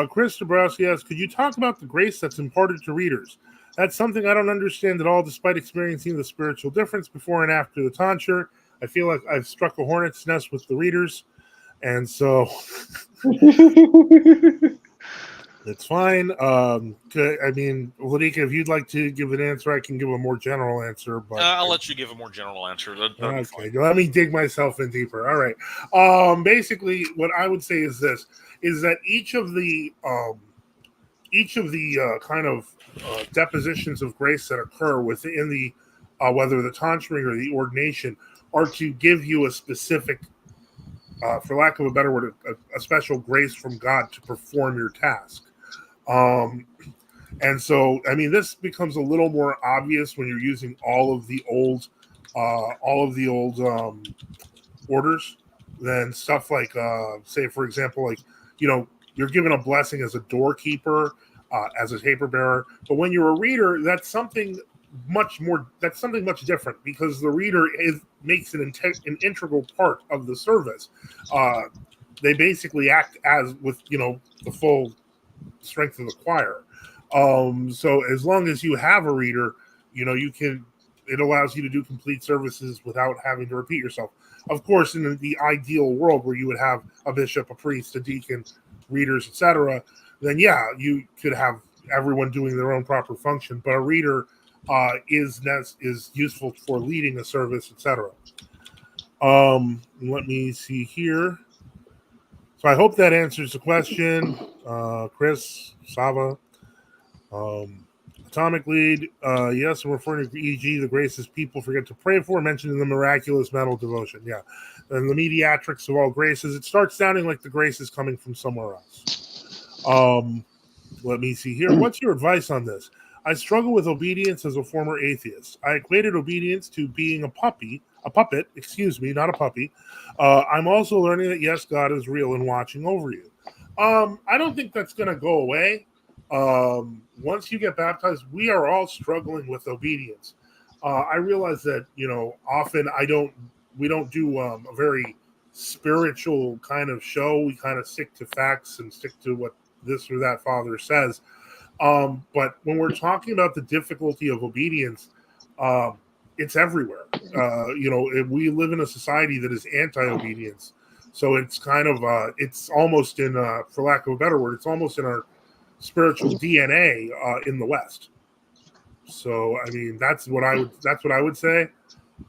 Chris Dabrowski asks, could you talk about the grace that's imparted to readers? That's something I don't understand at all, despite experiencing the spiritual difference before and after the tonsure. I feel like I've struck a hornet's nest with the readers, and so it's fine. I mean, Liturgical, if you'd like to give an answer, I can give a more general answer. But I'll let you give a more general answer. Okay, let me dig myself in deeper. All right. Basically, what I would say is this: is that each of the kind of depositions of grace that occur within the whether the tonsuring or the ordination are to give you a specific, for lack of a better word, a special grace from God to perform your task. And so, I mean, this becomes a little more obvious when you're using all of the old orders than stuff like, say, for example, like, you're given a blessing as a doorkeeper, as a paper bearer, but when you're a reader, that's something much different, because the reader makes an integral part of the service. They basically act as with the full strength of the choir. So as long as you have a reader, it allows you to do complete services without having to repeat yourself. Of course, in the ideal world where you would have a bishop, a priest, a deacon, readers, etc., then you could have everyone doing their own proper function. But a reader is useful for leading a service, etc. Let me see here. So I hope that answers the question, Chris, Sava. Atomic Lead, yes, I'm referring to e.g. the graces people forget to pray for, mentioned in the miraculous medal devotion. Yeah. And the mediatrix of all graces. It starts sounding like the grace is coming from somewhere else. Let me see here. What's your advice on this? I struggle with obedience as a former atheist. I equated obedience to being a puppet, not a puppy. I'm also learning that, yes, God is real and watching over you. I don't think that's going to go away. Once you get baptized, we are all struggling with obedience. I realize that, often we don't do a very spiritual kind of show. We kind of stick to facts and stick to what this or that father says. But when we're talking about the difficulty of obedience, it's everywhere. We live in a society that is anti-obedience. So it's kind of, it's almost in, for lack of a better word, it's almost in our spiritual DNA in the West. So, I mean, that's what I would say.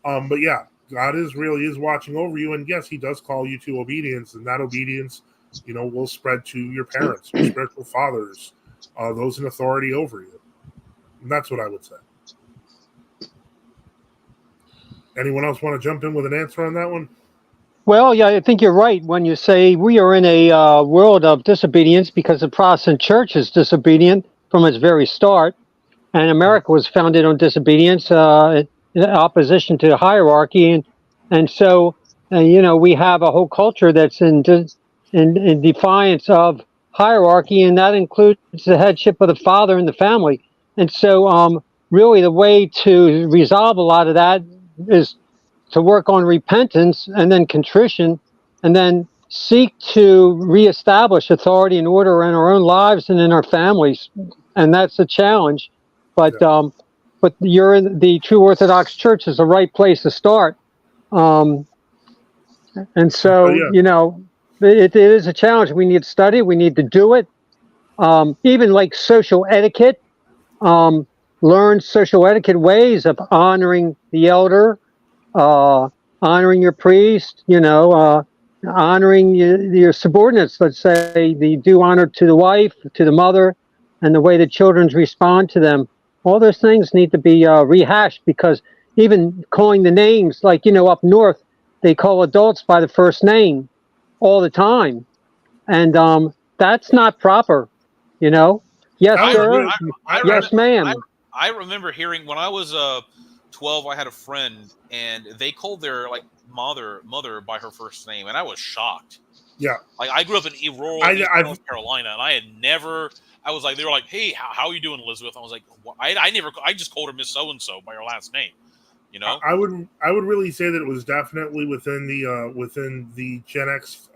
But yeah, God is real. He is watching over you. And yes, he does call you to obedience, and that obedience, will spread to your parents, your spiritual fathers, those in authority over you. And that's what I would say. Anyone else want to jump in with an answer on that one? Well, yeah, I think you're right when you say we are in a world of disobedience because the Protestant Church is disobedient from its very start, and America was founded on disobedience, in opposition to hierarchy, and so we have a whole culture that's in defiance of hierarchy, and that includes the headship of the father in the family. And so, really, the way to resolve a lot of that is to work on repentance and then contrition, and then seek to reestablish authority and order in our own lives and in our families. And that's a challenge. But you're in the true Orthodox Church is the right place to start. And so, it is a challenge. We need to study. We need to do it. Even like social etiquette, learn social etiquette ways of honoring the elder, honoring your priest, honoring your subordinates. Let's say the due honor to the wife, to the mother, and the way the children respond to them. All those things need to be rehashed, because even calling the names, like, up north, they call adults by the first name all the time. And that's not proper, Yes, sir. Yes, ma'am. I remember hearing when I was 12, I had a friend, and they called their mother by her first name, and I was shocked. Yeah. Like, I grew up in rural North Carolina, and I had never. I was like, they were like, "Hey, how are you doing, Elizabeth?" I was like, I just called her Miss So and So by her last name. I would really say that it was definitely within the Gen X,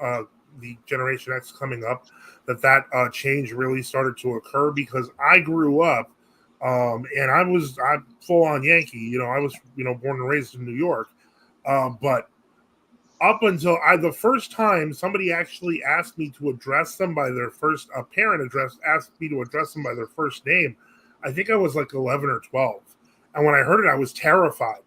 the Generation X coming up, that change really started to occur, because I grew up, and I'm full on Yankee. I was born and raised in New York, but up until the first time somebody actually asked me to address them by their first, a parent asked me to address them by their first name, I think I was like 11 or 12. And when I heard it, I was terrified.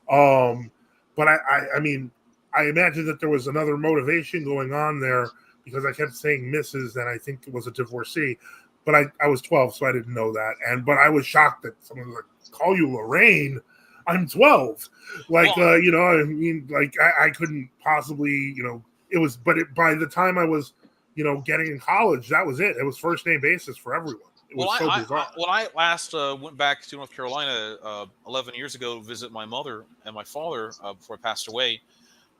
But I mean, I imagine that there was another motivation going on there, because I kept saying Mrs. and I think it was a divorcee. But I was 12, so I didn't know that. But I was shocked that someone was like, "Call you Lorraine? I'm 12." I couldn't possibly, it was, by the time I was, getting in college, that was it. It was first name basis for everyone. It was so bizarre. When I last went back to North Carolina 11 years ago to visit my mother and my father before I passed away,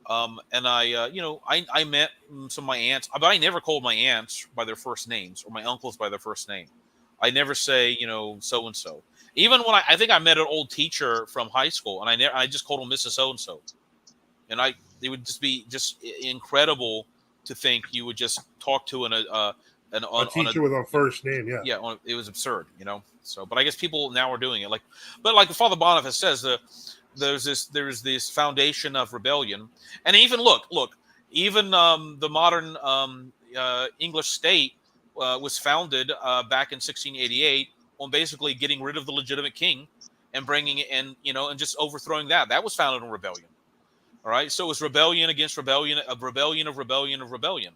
and I met some of my aunts, but I never called my aunts by their first names or my uncles by their first name. I never say, so and so. Even when I think I met an old teacher from high school, and I just called him Mrs. So and so, and it would just be incredible to think you would just talk to a teacher with a first name, it was absurd, So, but I guess people now are doing it, but like Father Boniface says, there's this foundation of rebellion, and even even the modern English state was founded back in 1688 on basically getting rid of the legitimate king and bringing it in, and just overthrowing that. That was founded on rebellion. All right, so it was rebellion against rebellion, of rebellion of rebellion of rebellion.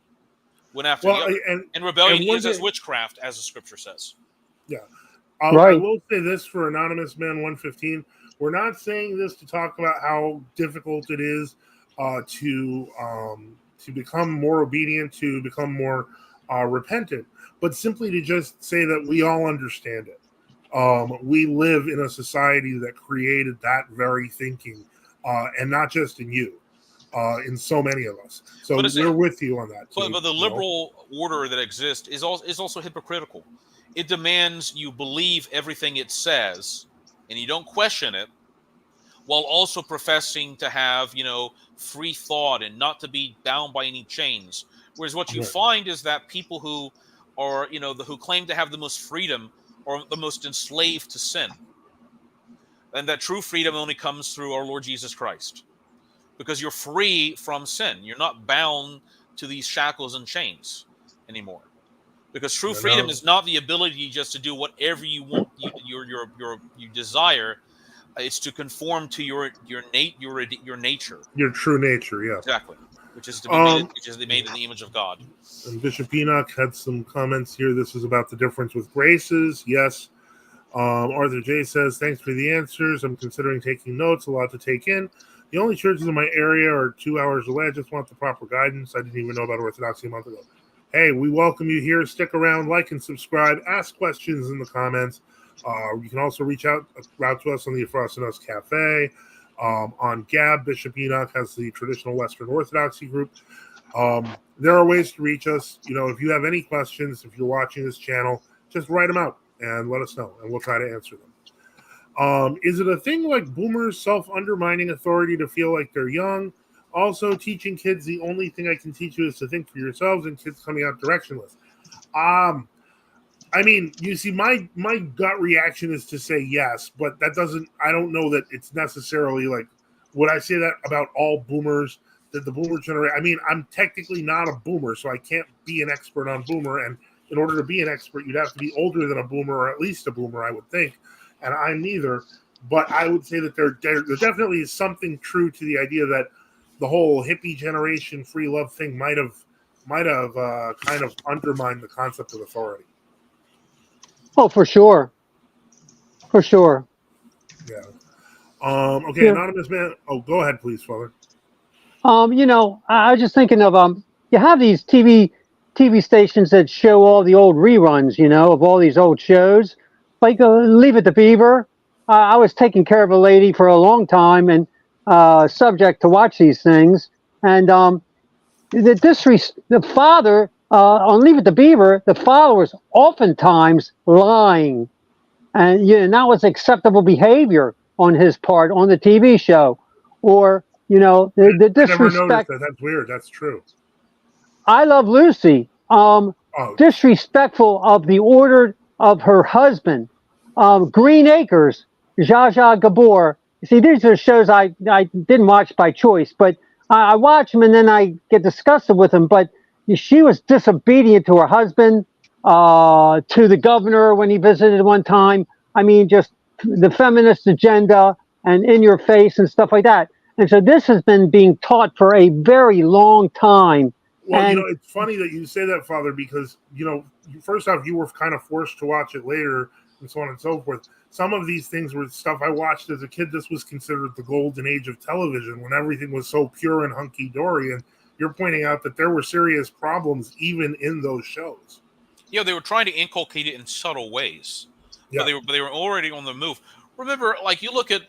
Went after the other. And rebellion is as witchcraft, as the scripture says. Yeah. I will say this for Anonymous Man 115. We're not saying this to talk about how difficult it is to become more obedient, to become more repentant, but simply to just say that we all understand it. We live in a society that created that very thinking, and not just in you, in so many of us. So we're with you on that. But the liberal order that exists is also hypocritical. It demands you believe everything it says, and you don't question it, while also professing to have, free thought and not to be bound by any chains. Whereas what you find is that people who are, who claim to have the most freedom are the most enslaved to sin. And that true freedom only comes through our Lord Jesus Christ. Because you're free from sin. You're not bound to these shackles and chains anymore. Because true freedom is not the ability just to do whatever you want, you desire. It's to conform to your nature, your true nature. Yeah, exactly. Which is to be made in the image of God. And Bishop Enoch had some comments here. This is about the difference with graces. Yes. Arthur J says, thanks for the answers. I'm considering taking notes. A lot to take in. The only churches in my area are 2 hours away. I just want the proper guidance. I didn't even know about Orthodoxy a month ago. Hey, we welcome you here. Stick around, like and subscribe. Ask questions in the comments. You can also reach out to us on the Frost and Us Cafe. On Gab, Bishop Enoch has the traditional Western Orthodoxy group. There are ways to reach us. If you have any questions, if you're watching this channel, just write them out and let us know, and we'll try to answer them. Is it a thing like boomers self-undermining authority to feel like they're young? Also, teaching kids the only thing I can teach you is to think for yourselves, and kids coming out directionless. I mean, you see, my gut reaction is to say yes, but that doesn't. I don't know that it's necessarily like. Would I say that about all boomers? That the boomer generation? I mean, I'm technically not a boomer, so I can't be an expert on boomer. And in order to be an expert, you'd have to be older than a boomer, or at least a boomer, I would think. And I'm neither. But I would say that there definitely is something true to the idea that the whole hippie generation free love thing might have kind of undermined the concept of authority. Oh, for sure. For sure. Yeah. Okay, yeah. Anonymous man. Oh, go ahead, please, Father. I was just thinking of you have these TV stations that show all the old reruns, of all these old shows. Like Leave It to Beaver. I was taking care of a lady for a long time and subject to watch these things. And the father on Leave It to Beaver, the father was oftentimes lying, and that was acceptable behavior on his part on the TV show, or the disrespect. I never noticed that. That's weird. That's true. I Love Lucy. Disrespectful of the order of her husband. Green Acres, Zsa Zsa Gabor. See, these are shows I didn't watch by choice, but I watch them and then I get disgusted with them. But she was disobedient to her husband, to the governor when he visited one time. I mean, just the feminist agenda and in your face and stuff like that. And so this has been being taught for a very long time. Well, it's funny that you say that, Father, because, first off, you were kind of forced to watch it later and so on and so forth. Some of these things were stuff I watched as a kid. This was considered the golden age of television when everything was so pure and hunky-dory. And you're pointing out that there were serious problems even in those shows. Yeah, they were trying to inculcate it in subtle ways. Yeah. But they were already on the move. Remember, like, you look at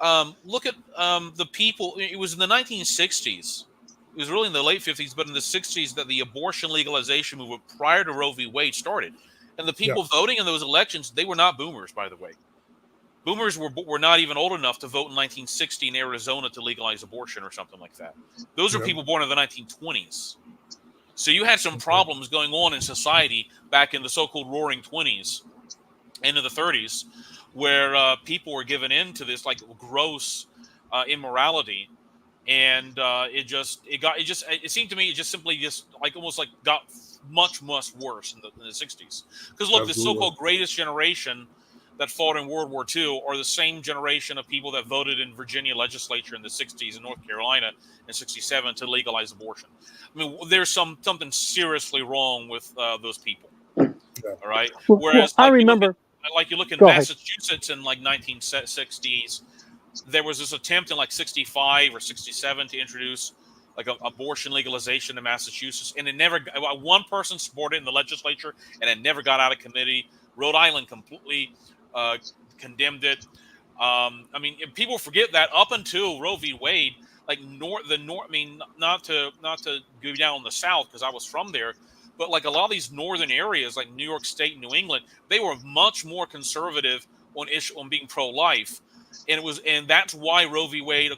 the people. It was in the 1960s. It was really in the late 50s, but in the 60s that the abortion legalization movement prior to Roe v. Wade started. And the people voting in those elections, they were not boomers, by the way. Boomers were not even old enough to vote in 1960 in Arizona to legalize abortion or something like that. Those are people born in the 1920s. So you had some problems going on in society back in the so-called Roaring 20s, into the 30s, where people were given into this like gross immorality. And it seemed to me it just simply almost got much worse in the 60s. Because look, the so-called greatest generation that fought in World War II are the same generation of people that voted in Virginia legislature in the 60s and North Carolina in 67 to legalize abortion. I mean, there's something seriously wrong with those people. All right. Whereas I remember, you look in Massachusetts in like 1960s. There was this attempt in like 65 or 67 to introduce like abortion legalization in Massachusetts, and it never. One person supported it in the legislature, and it never got out of committee. Rhode Island completely condemned it. I mean, people forget that up until Roe v. Wade, like the north. I mean, not to go down on the South because I was from there, but like a lot of these northern areas, like New York State and New England, they were much more conservative on being pro-life, and that's why Roe v. Wade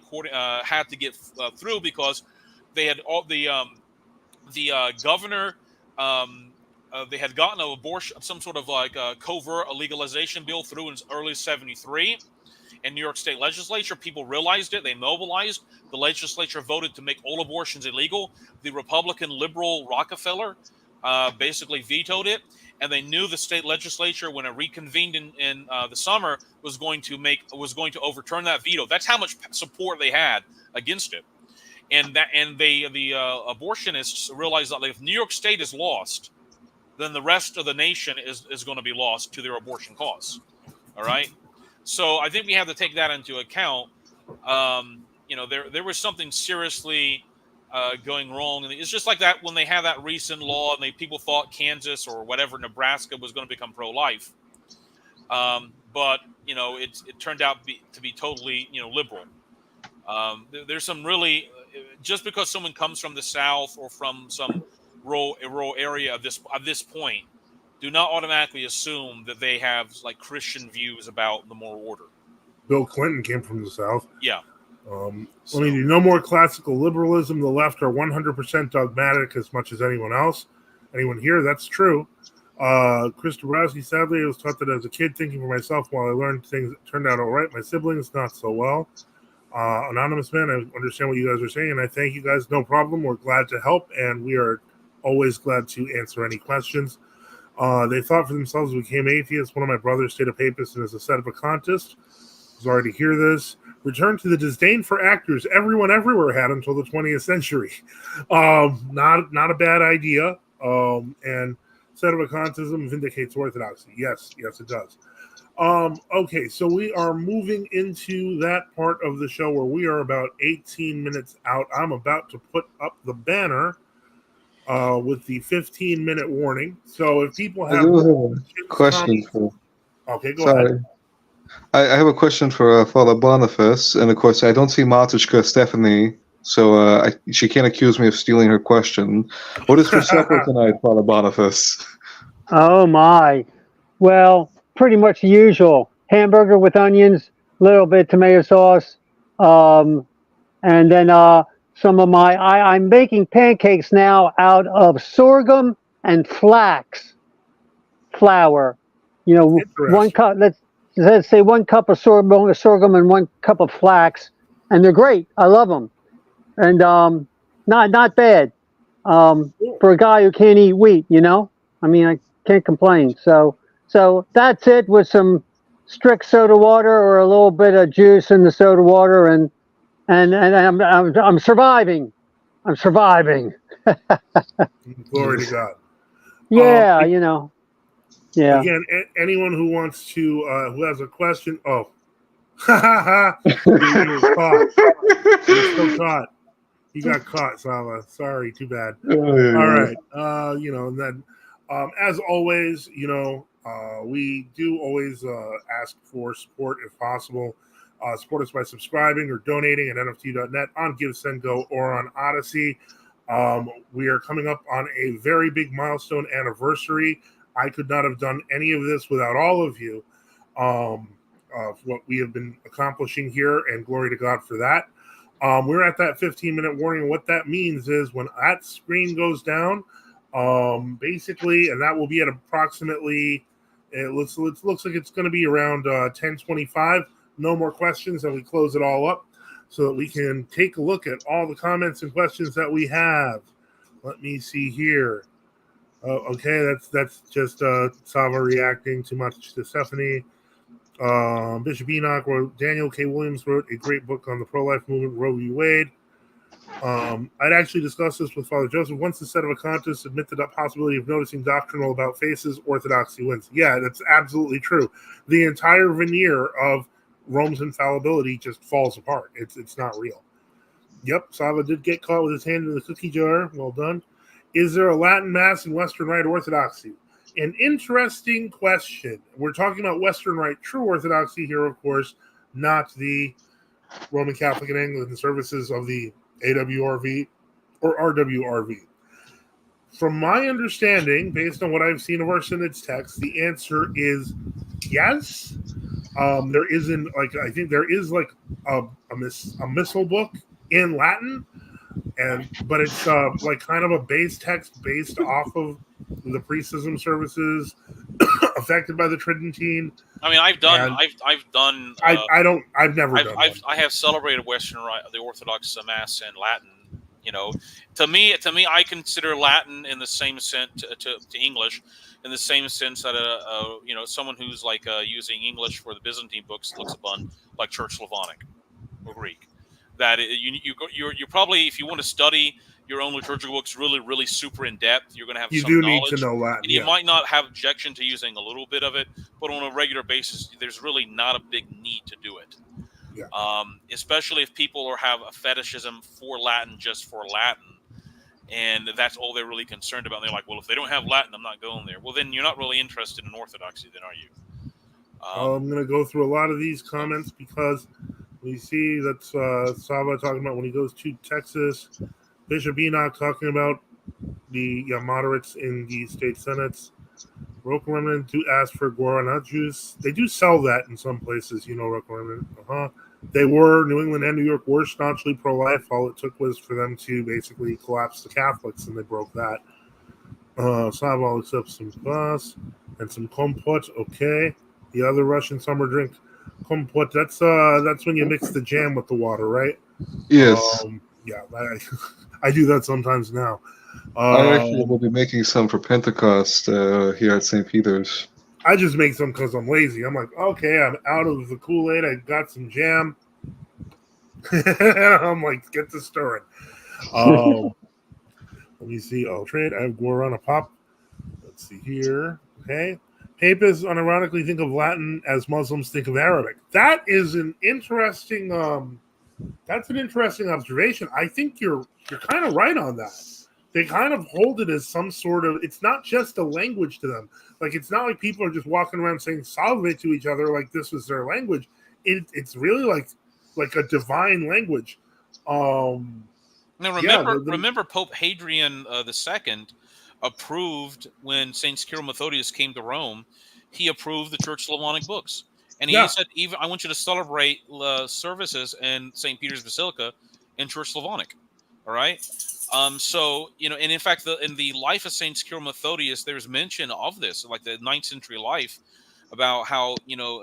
had to get through, because they had all the governor. They had gotten an abortion, some sort of like covert legalization bill through in early '73. In New York State legislature, people realized it. They mobilized. The legislature voted to make all abortions illegal. The Republican liberal Rockefeller basically vetoed it, and they knew the state legislature, when it reconvened in the summer, was going to overturn that veto. That's how much support they had against it, and the abortionists realized that if New York State is lost, then the rest of the nation is going to be lost to their abortion cause. All right. So I think we have to take that into account. There was something seriously going wrong. And it's just like that when they had that recent law and people thought Kansas or whatever, Nebraska, was going to become pro-life. But it turned out to be totally, liberal. There's some really, just because someone comes from the South or from some rural area of this point, do not automatically assume that they have like Christian views about the moral order. Bill Clinton came from the South. Yeah. No more classical liberalism. The left are 100% dogmatic as much as anyone else. Anyone here? That's true. Chris Dabrowski, sadly, I was taught that as a kid, thinking for myself while I learned things that turned out all right. My siblings, not so well. Anonymous Man, I understand what you guys are saying, and I thank you guys. No problem. We're glad to help, and we are always glad to answer any questions. They thought for themselves and became atheists. One of my brothers stayed a papist and is a sedevacantist. Sorry to hear this. Return to the disdain for actors everyone everywhere had until the 20th century. Not a bad idea. And sedevacantism vindicates orthodoxy. Yes, it does. Okay, so we are moving into that part of the show where we are about 18 minutes out. I'm about to put up the banner with the 15-minute warning. So if people have questions for... Okay, go ahead. I have a question for Father Boniface, and of course I don't see Matushka Stephanie, so she can't accuse me of stealing her question. What is for supper tonight, Father Boniface? Oh my. Well, pretty much the usual. Hamburger with onions, little bit tomato sauce, and then some of I'm making pancakes now out of sorghum and flax flour. 1 cup, let's say 1 cup of sorghum and 1 cup of flax, and they're great. I love them, and not bad for a guy who can't eat wheat. I mean, I can't complain. So that's it, with some strict soda water or a little bit of juice in the soda water, and I'm surviving. I'm surviving. Glory to God. Yeah, Yeah. Again, anyone who wants to, who has a question, you were caught. You're still caught. You got caught, Sava. Sorry, too bad. All right. And then, as always, we do always ask for support if possible. Support us by subscribing or donating at nft.net, on Give, Send, Go, or on Odyssey. We are coming up on a very big milestone anniversary. I could not have done any of this without all of you, of what we have been accomplishing here, and glory to God for that. We're at that 15-minute warning. What that means is when that screen goes down, basically, and that will be at approximately, it looks like it's going to be around 10:25. No more questions, and we close it all up so that we can take a look at all the comments and questions that we have. Let me see here. Okay, that's just Sava reacting too much to Stephanie. Bishop Enoch wrote, Daniel K. Williams wrote a great book on the pro-life movement, Roe v. Wade. I'd actually discussed this with Father Joseph. Once the sedevacantists admit the possibility of noticing doctrinal about faces, orthodoxy wins. Yeah, that's absolutely true. The entire veneer of Rome's infallibility just falls apart. It's not real. Yep, Sava did get caught with his hand in the cookie jar. Well done. Is there a Latin Mass in Western Rite Orthodoxy? an interesting question. We're talking about Western Rite True Orthodoxy here, of course, not the Roman Catholic and Anglican services of the AWRV or RWRV. From my understanding, based on what I've seen of our synod's text, the answer is yes. There isn't I think there is a missal book in Latin, but it's kind of a base text based off of the pre-schism services affected by the Tridentine. I mean, I've done. I've never done. I have celebrated the Orthodox Mass in Latin. To me, I consider Latin in the same sense to English, in the same sense that someone who's using English for the Byzantine books looks upon like Church Slavonic or Greek. That you're probably, if you want to study your own liturgical books really, really super in depth, you're going to have some knowledge. Need to know Latin. And you might not have objection to using a little bit of it, but on a regular basis, there's really not a big need to do it. Yeah. Especially if people have a fetishism for Latin just for Latin, and that's all they're really concerned about. And they're like, well, if they don't have Latin, I'm not going there. Well, then you're not really interested in Orthodoxy, then, are you? I'm going to go through a lot of these comments because we see that Sava talking about when he goes to Texas, Bishop Enoch talking about the moderates in the state senates. Local remnant do ask for guarana juice. They do sell that in some places, local remnant. They were, New England and New York were staunchly pro-life. All it took was for them to basically collapse the Catholics, and they broke that. Sava accepts some kvass and some kompot. Okay. The other Russian summer drink, kompot. That's when you mix the jam with the water, right? Yes. Yeah, I do that sometimes now. I actually will be making some for Pentecost here at St. Peter's. I just make some because I'm lazy. I'm like, okay, I'm out of the Kool-Aid. I got some jam. I'm like, get this stirring. Let me see. I'll trade. I have guarana pop. Let's see here. Okay. Papists unironically think of Latin as Muslims think of Arabic. That is an interesting. That's an interesting observation. I think you're kind of right on that. They kind of hold it as some sort of. It's not just a language to them. It's not like people are just walking around saying "salve" to each other like this was their language. It's really like a divine language. Now remember Pope Hadrian II approved when Saint Cyril Methodius came to Rome. He approved the Church Slavonic books, and he said, "Even I want you to celebrate services in St. Peter's Basilica in Church Slavonic." All right. So, and in fact, in the life of Saint Cyril Methodius, there's mention of this, like the 9th century life, about how,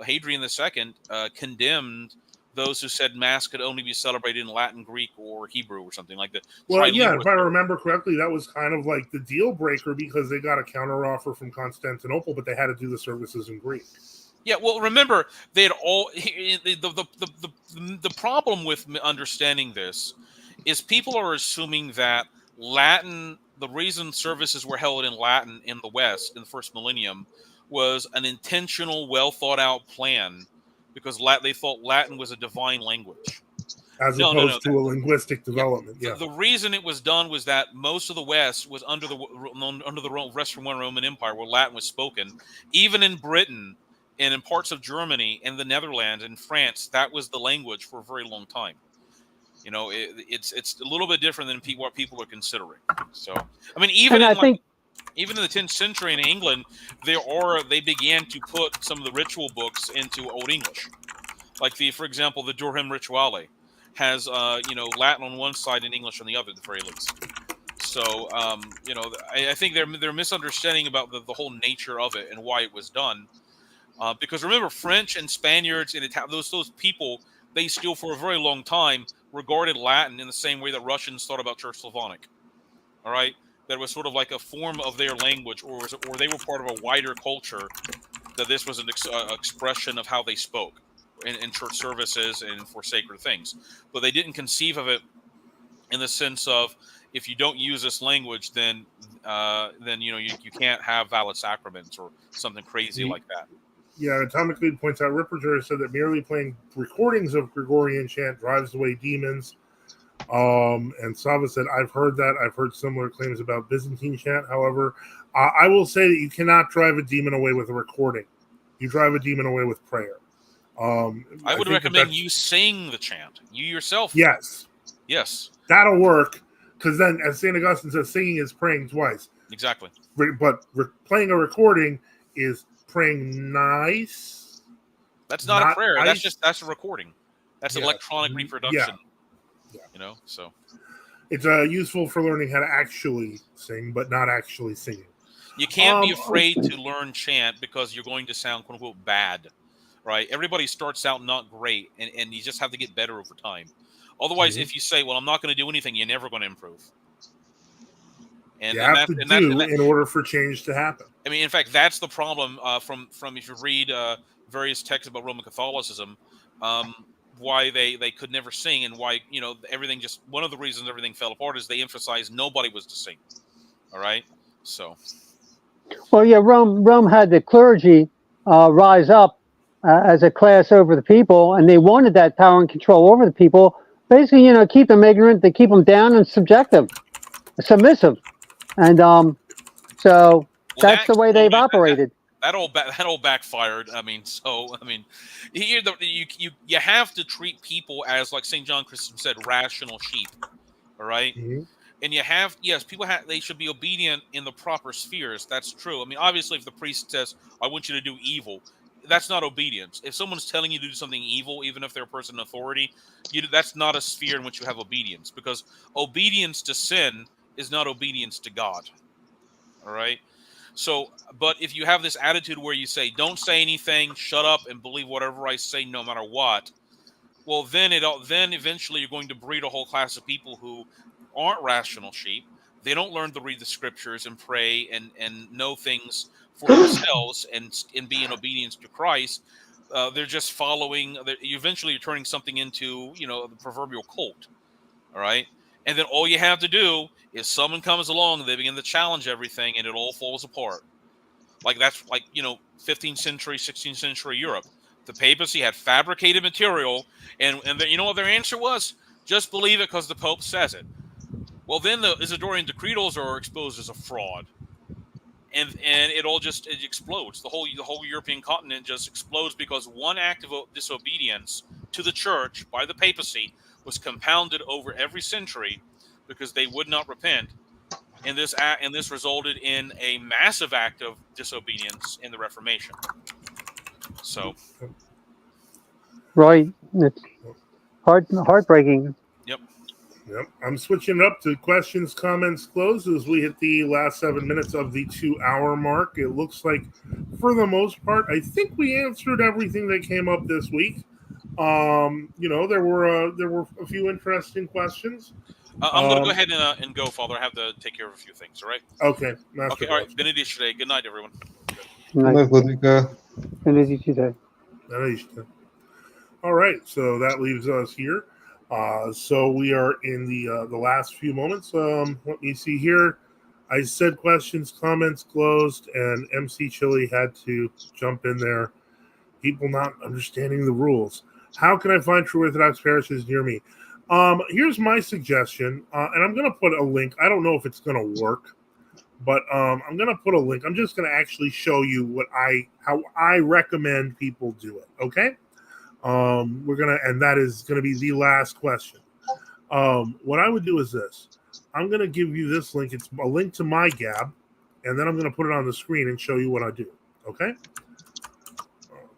Hadrian II condemned those who said Mass could only be celebrated in Latin, Greek, or Hebrew or something like that. Well, if I remember correctly, that was kind of like the deal breaker because they got a counteroffer from Constantinople, but they had to do the services in Greek. Yeah, well, remember, they had all the problem with understanding this is people are assuming that Latin, the reason services were held in Latin in the West in the first millennium was an intentional, well thought out plan because they thought Latin was a divine language. As opposed to a linguistic development. Yeah. The reason it was done was that most of the West was under the Western Roman Empire where Latin was spoken. Even in Britain and in parts of Germany and the Netherlands and France, that was the language for a very long time. It's a little bit different than what people are considering. So, I mean, even in the 10th century in England, they began to put some of the ritual books into Old English, like for example, the Durham Rituale has Latin on one side and English on the other, at the very least. So, I think they're misunderstanding about the whole nature of it and why it was done. Because remember, French and Spaniards and those people, they still for a very long time regarded Latin in the same way that Russians thought about Church Slavonic. All right, that was sort of like a form of their language, or they were part of a wider culture. That this was an expression of how they spoke in church services and for sacred things. But they didn't conceive of it in the sense of if you don't use this language, then you can't have valid sacraments or something crazy like that. Yeah, Atomic Lead points out Ripperger said that merely playing recordings of Gregorian chant drives away demons. And Sava said, I've heard that. I've heard similar claims about Byzantine chant. However, I will say that you cannot drive a demon away with a recording. You drive a demon away with prayer. I would recommend you sing the chant. You yourself. Yes. Yes. That'll work, because then, as St. Augustine says, singing is praying twice. Exactly. But playing a recording is praying nice. That's not a prayer. Ice. That's a recording. That's electronic reproduction. Yeah. You know, so it's useful for learning how to actually sing, but not actually singing. You can't be afraid to learn chant because you're going to sound quote unquote bad, right? Everybody starts out not great, and you just have to get better over time. Otherwise, if you say, "Well, I'm not going to do anything," you're never going to improve. And you have to do in order for change to happen. I mean, in fact, that's the problem. From if you read various texts about Roman Catholicism, why they could never sing, and why everything just one of the reasons everything fell apart is they emphasized nobody was to sing. All right, so. Well, yeah, Rome had the clergy rise up as a class over the people, and they wanted that power and control over the people. Basically, keep them ignorant, to keep them down and submissive, and so that's the way they've operated. That all backfired. I mean, here you have to treat people as, like St. John Chrysostom said, rational sheep. All right. Mm-hmm. And people they should be obedient in the proper spheres. That's true. I mean, obviously, if the priest says, "I want you to do evil," that's not obedience. If someone's telling you to do something evil, even if they're a person in authority, that's not a sphere in which you have obedience, because obedience to sin is not obedience to God. All right. So, but if you have this attitude where you say, "Don't say anything, shut up, and believe whatever I say, no matter what," well, then eventually you're going to breed a whole class of people who aren't rational sheep. They don't learn to read the scriptures and pray and know things for themselves and be in obedience to Christ. They're just following. Eventually, you're turning something into the proverbial cult. All right, and then all you have to do is someone comes along, they begin to challenge everything, and it all falls apart. That's 15th century, 16th century Europe. The papacy had fabricated material, and you know what their answer was? Just believe it because the Pope says it. Well, then the Isidorian decretals are exposed as a fraud, and it all it explodes. The whole European continent just explodes because one act of disobedience to the Church by the papacy was compounded over every century because they would not repent, and this resulted in a massive act of disobedience in the Reformation. So, right, it's heartbreaking. Yep. I'm switching it up to questions, comments, closed as we hit the last 7 minutes of the 2-hour mark. It looks like, for the most part, I think we answered everything that came up this week. There were a few interesting questions. I'm going to go ahead and go, Father. I have to take care of a few things. All right. Okay. Okay. All right. Benedicite. Good night, everyone. Good night, Benedicite. All right. So that leaves us here. So we are in the last few moments. Let me see here. I said questions, comments closed, and MC Chili had to jump in there. People not understanding the rules. How can I find true Orthodox parishes near me? Here's my suggestion, and I'm going to put a link. I don't know if it's going to work, but I'm going to put a link. I'm just going to actually show you how I recommend people do it. Okay. And that is going to be the last question. What I would do is this. I'm going to give you this link. It's a link to my Gab, and then I'm going to put it on the screen and show you what I do. Okay.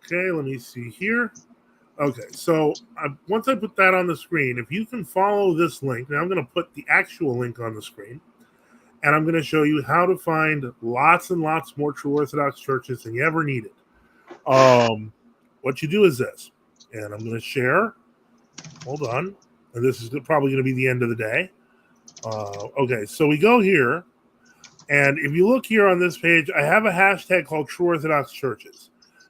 Okay. Let me see here. Okay. So once I put that on the screen, if you can follow this link, now I'm going to put the actual link on the screen, and I'm going to show you how to find lots and lots more true Orthodox churches than you ever needed. What you do is this. And I'm going to share. Hold on. And this is probably going to be the end of the day. Okay, so we go here. And if you look here on this page, I have a hashtag called True Orthodox Churches.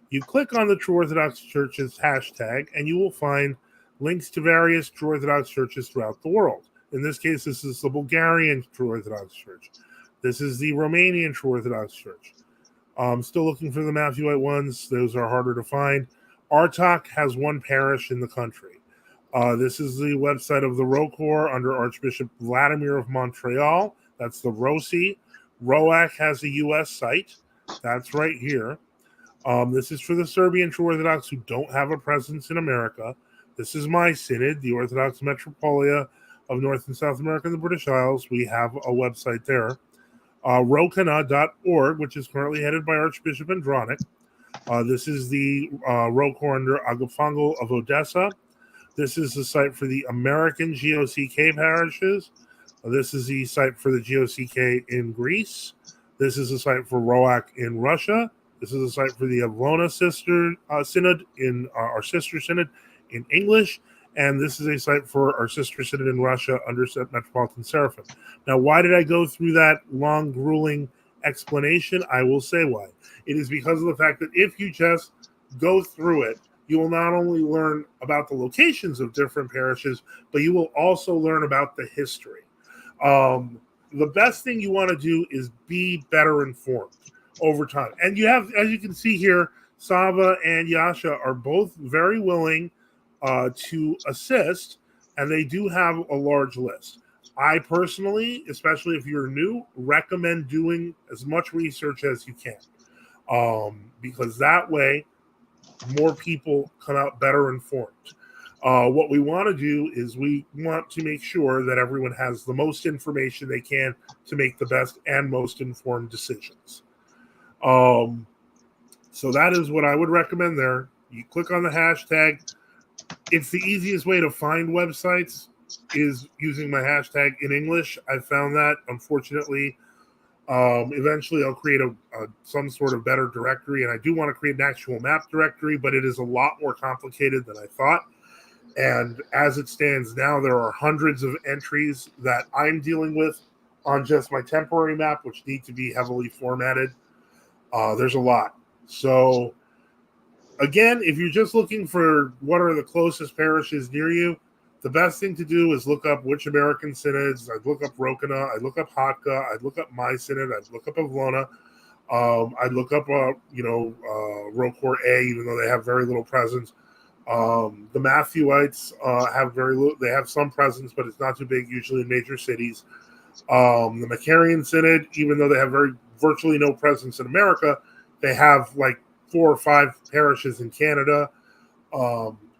You click on the True Orthodox Churches hashtag, and you will find links to various True Orthodox churches throughout the world. In this case, this is the Bulgarian True Orthodox Church. This is the Romanian True Orthodox Church. I'm still looking for the Matthewite ones. Those are harder to find. Artok has one parish in the country. This is the website of the ROCOR under Archbishop Vladimir of Montreal. That's the ROSI, ROAC has a U.S. site. That's right here. This is for the Serbian True Orthodox who don't have a presence in America. This is my synod, the Orthodox Metropolia of North and South America and the British Isles. We have a website there. Rokana.org, which is currently headed by Archbishop Andronic. This is the Rokor under Agafongo of Odessa. This is the site for the American GOCK parishes. This is the site for the GOCK in Greece. This is the site for ROAC in Russia. This is the site for the Avlona Sister Synod in our Sister Synod in English. And this is a site for our Sister Synod in Russia under Metropolitan Seraphim. Now, why did I go through that long, grueling explanation? I will say why. It is because of the fact that if you just go through it, you will not only learn about the locations of different parishes, but you will also learn about the history. The best thing you want to do is be better informed over time. And you have, as you can see here, Sava and Yasha are both very willing to assist, and they do have a large list. I personally, especially if you're new, recommend doing as much research as you can, because that way more people come out better informed. What we want to do is we want to make sure that everyone has the most information they can to make the best and most informed decisions. So that is what I would recommend there. You click on the hashtag. It's the easiest way to find websites is using my hashtag in English. I found that, unfortunately. Eventually, I'll create some sort of better directory, and I do want to create an actual map directory, but it is a lot more complicated than I thought. And as it stands now, there are hundreds of entries that I'm dealing with on just my temporary map, which need to be heavily formatted. There's a lot. So, again, if you're just looking for what are the closest parishes near you, the best thing to do is look up which American synods. I'd look up Rokana. I'd look up Hatka. I'd look up my synod. I'd look up Avlona. I'd look up, Rokor A, even though they have very little presence. The Matthewites have very little. They have some presence, but it's not too big, usually in major cities. The Macarian Synod, even though they have virtually no presence in America, they have like 4 or 5 parishes in Canada.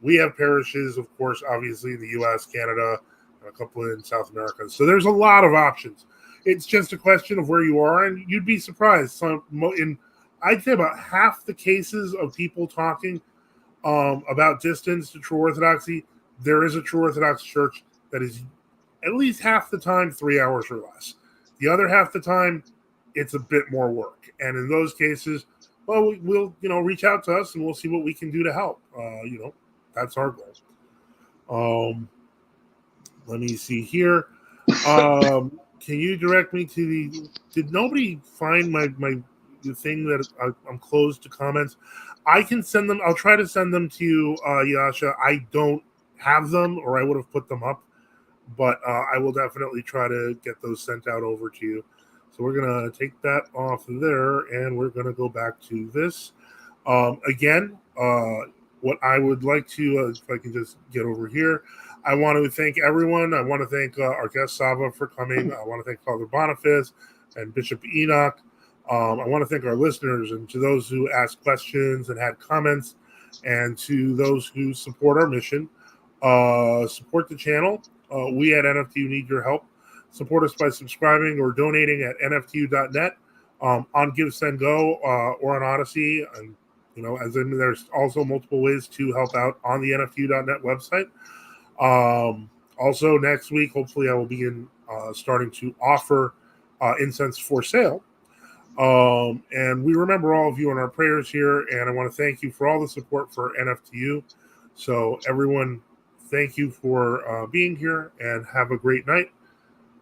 We have parishes, of course, obviously in the U.S., Canada, and a couple in South America. So there's a lot of options. It's just a question of where you are, and you'd be surprised. I'd say about half the cases of people talking about distance to true orthodoxy, there is a true Orthodox church that is at least half the time 3 hours or less. The other half the time, it's a bit more work. And in those cases, well, we'll reach out to us and we'll see what we can do to help. That's our goal. Let me see here. Can you direct me to did nobody find the thing that I'm closed to comments? I can send them. I'll try to send them to you, Yasha. I don't have them, or I would have put them up, but I will definitely try to get those sent out over to you. So we're going to take that off of there, and we're going to go back to this. Again, what I would like to, if I can just get over here, I want to thank everyone. I want to thank our guest Sava for coming. I want to thank Father Boniface and Bishop Enoch. I want to thank our listeners and to those who asked questions and had comments, and to those who support our mission. Support the channel. We at NFTU need your help. Support us by subscribing or donating at nftu.net, on GiveSendGo, or on Odyssey. And there's also multiple ways to help out on the nftu.net website. Also, next week, hopefully, I will begin starting to offer incense for sale. And we remember all of you in our prayers here, and I want to thank you for all the support for NFTU. So, everyone, thank you for being here, and have a great night.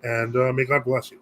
And may God bless you.